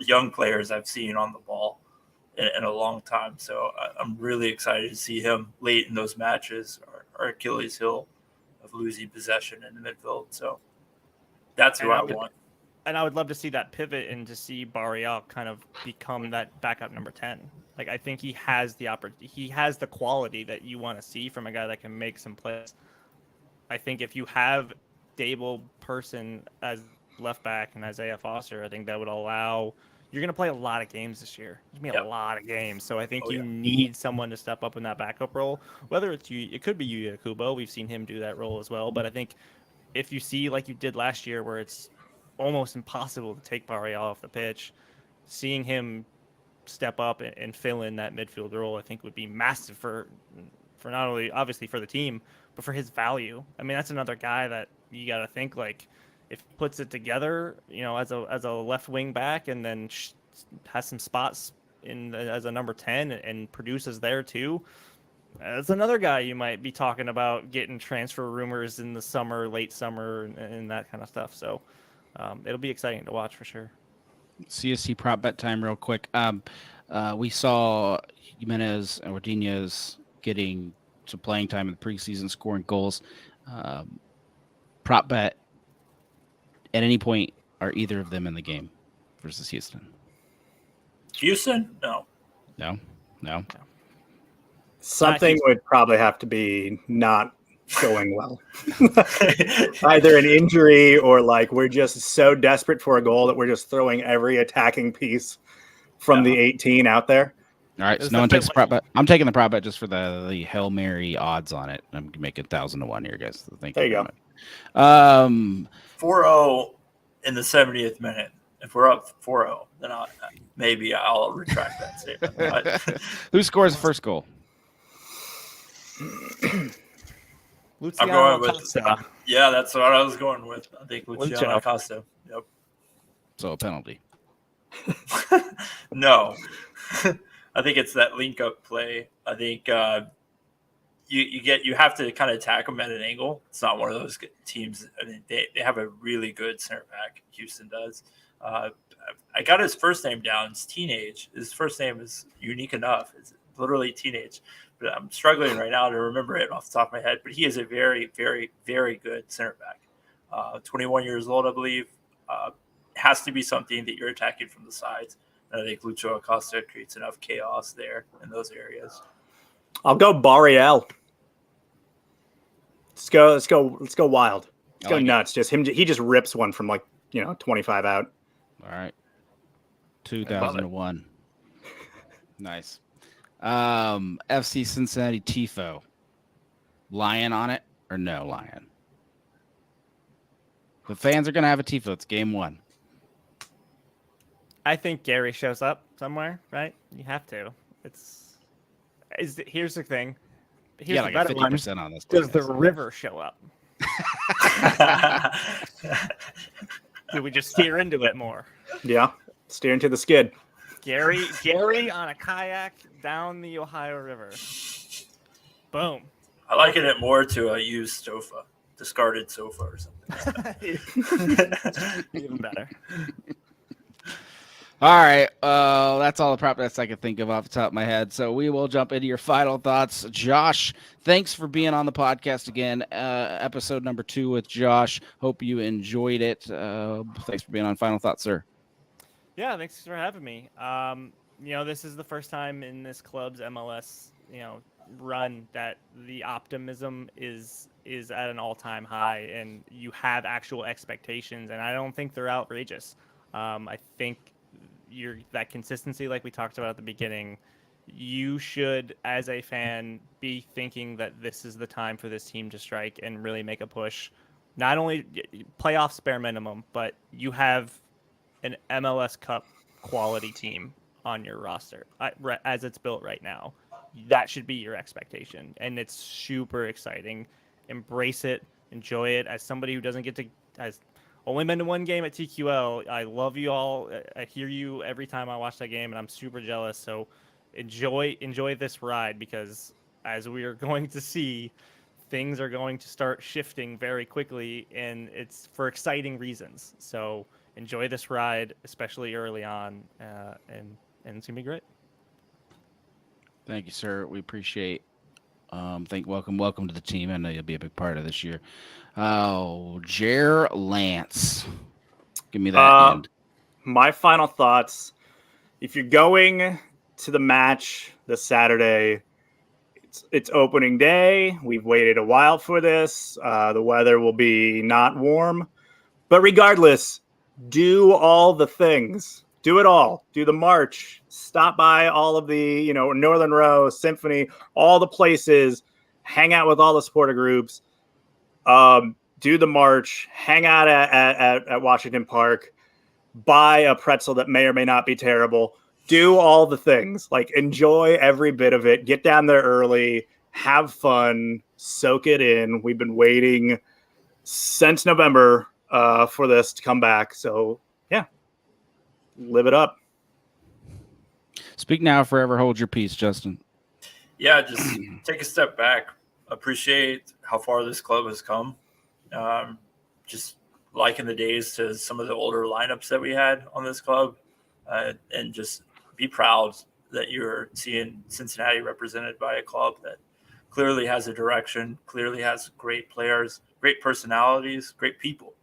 young players I've seen on the ball in a long time. So I'm really excited to see him late in those matches, or Achilles heel of losing possession in the midfield. So that's who I want. And I would love to see that pivot and to see Barreal kind of become that backup number 10. Like I think he has the quality that you want to see from a guy that can make some plays. I think if you have stable person as left back and Isaiah Foster, I think that would allow. You're going to play a lot of games this year. There's going to be a lot of games. So I think you need someone to step up in that backup role. Whether it's you, it could be Yuya Kubo. We've seen him do that role as well. But I think if you see like you did last year where it's almost impossible to take Barreal off the pitch, seeing him step up and fill in that midfield role, I think would be massive for not only obviously for the team, but for his value. I mean, that's another guy that you got to think like, if he puts it together, as a left wing back, and then has some spots as a number 10 and produces there too, that's another guy you might be talking about getting transfer rumors in the summer, late summer, and that kind of stuff. So it'll be exciting to watch for sure. CST prop bet time real quick. We saw Jimenez and Ordinez getting some playing time in the preseason, scoring goals. Prop bet at any point, are either of them in the game versus Houston? Houston? No. No. Something would probably have to be not going well. Either an injury or like we're just so desperate for a goal that we're just throwing every attacking piece from the 18 out there. All right, so no one takes the prop bet. I'm taking the prop bet just for the Hail Mary odds on it. I'm making 1,000 to 1 here, guys. So thank there you go. 4-0 in the 70th minute. If we're up 4-0, then maybe I'll retract that statement. But who scores the first goal? I'm going with yeah, that's what I was going with. I think Luciano Acosta. Yep. So a penalty. No. I think it's that link up play. I think you have to kind of attack them at an angle. It's not one of those teams. I mean, they have a really good center back. Houston does. I got his first name down. It's Teenage. His first name is unique enough. It's literally Teenage. But I'm struggling right now to remember it off the top of my head. But he is a very, very, very good center back. 21 years old, I believe. Has to be something that you're attacking from the sides. And I think Lucho Acosta creates enough chaos there in those areas. I'll go Barriel. Let's go wild. Let's go nuts. Just him. He just rips one from 25 out. All right. 2001. Nice. FC Cincinnati Tifo. Lion on it or no lion? The fans are going to have a Tifo. It's game 1. I think Gary shows up somewhere, right? You have to. Here's the thing. Here's like a 50% on this. Does the river show up? Do we just steer into it more? Yeah, steer into the skid. Gary on a kayak down the Ohio River. Boom. I liken it more to a used sofa, discarded sofa or something. Even better. All right. That's all the prop bets I can think of off the top of my head. So we will jump into your final thoughts. Josh, thanks for being on the podcast again. Episode number 2 with Josh. Hope you enjoyed it. Thanks for being on. Final thoughts, sir. Yeah, thanks for having me. This is the first time in this club's MLS, run that the optimism is at an all-time high, and you have actual expectations, and I don't think they're outrageous. I think that consistency, like we talked about at the beginning, you should, as a fan, be thinking that this is the time for this team to strike and really make a push. Not only playoffs bare minimum, but you have an MLS Cup quality team on your roster as it's built right now. That should be your expectation, and it's super exciting. Embrace it, enjoy it. As somebody who doesn't get to has only been to one game at TQL, I love you all. I hear you every time I watch that game, and I'm super jealous. So enjoy this ride, because as we are going to see, things are going to start shifting very quickly, and it's for exciting reasons. So enjoy this ride, especially early on, and it's gonna be great. Thank you, sir. We appreciate. Welcome to the team. I know you'll be a big part of this year. Oh, Jer Lance, give me that end. My final thoughts. If you're going to the match this Saturday, it's opening day. We've waited a while for this. The weather will be not warm, but regardless, do all the things. Do it all. Do the march. Stop by all of the, Northern Row, Symphony, all the places. Hang out with all the supporter groups. Do the march. Hang out at Washington Park. Buy a pretzel that may or may not be terrible. Do all the things. Enjoy every bit of it. Get down there early. Have fun. Soak it in. We've been waiting since November for this to come back. So, yeah. Live it up. Speak now, forever hold your peace, Justin. Yeah, just take a step back. Appreciate how far this club has come. Just liken the days to some of the older lineups that we had on this club, and just be proud that you're seeing Cincinnati represented by a club that clearly has a direction, clearly has great players, great personalities, great people.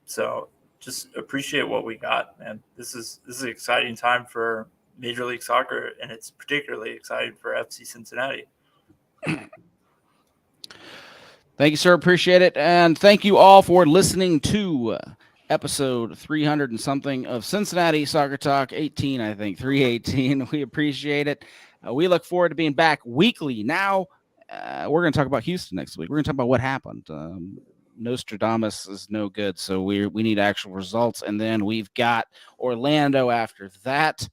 So just appreciate what we got, man. This is an exciting time for Major League Soccer, and it's particularly exciting for FC Cincinnati. Thank you, sir. Appreciate it. And thank you all for listening to episode 300 and something of Cincinnati Soccer Talk 18, I think, 318. We appreciate it. We look forward to being back weekly. Now, we're going to talk about Houston next week. We're going to talk about what happened. Nostradamus is no good, so we need actual results. And then we've got Orlando after that.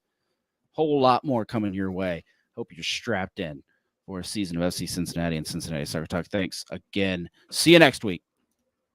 Whole lot more coming your way. Hope you're strapped in for a season of FC Cincinnati and Cincinnati Soccer Talk. Thanks again. See you next week.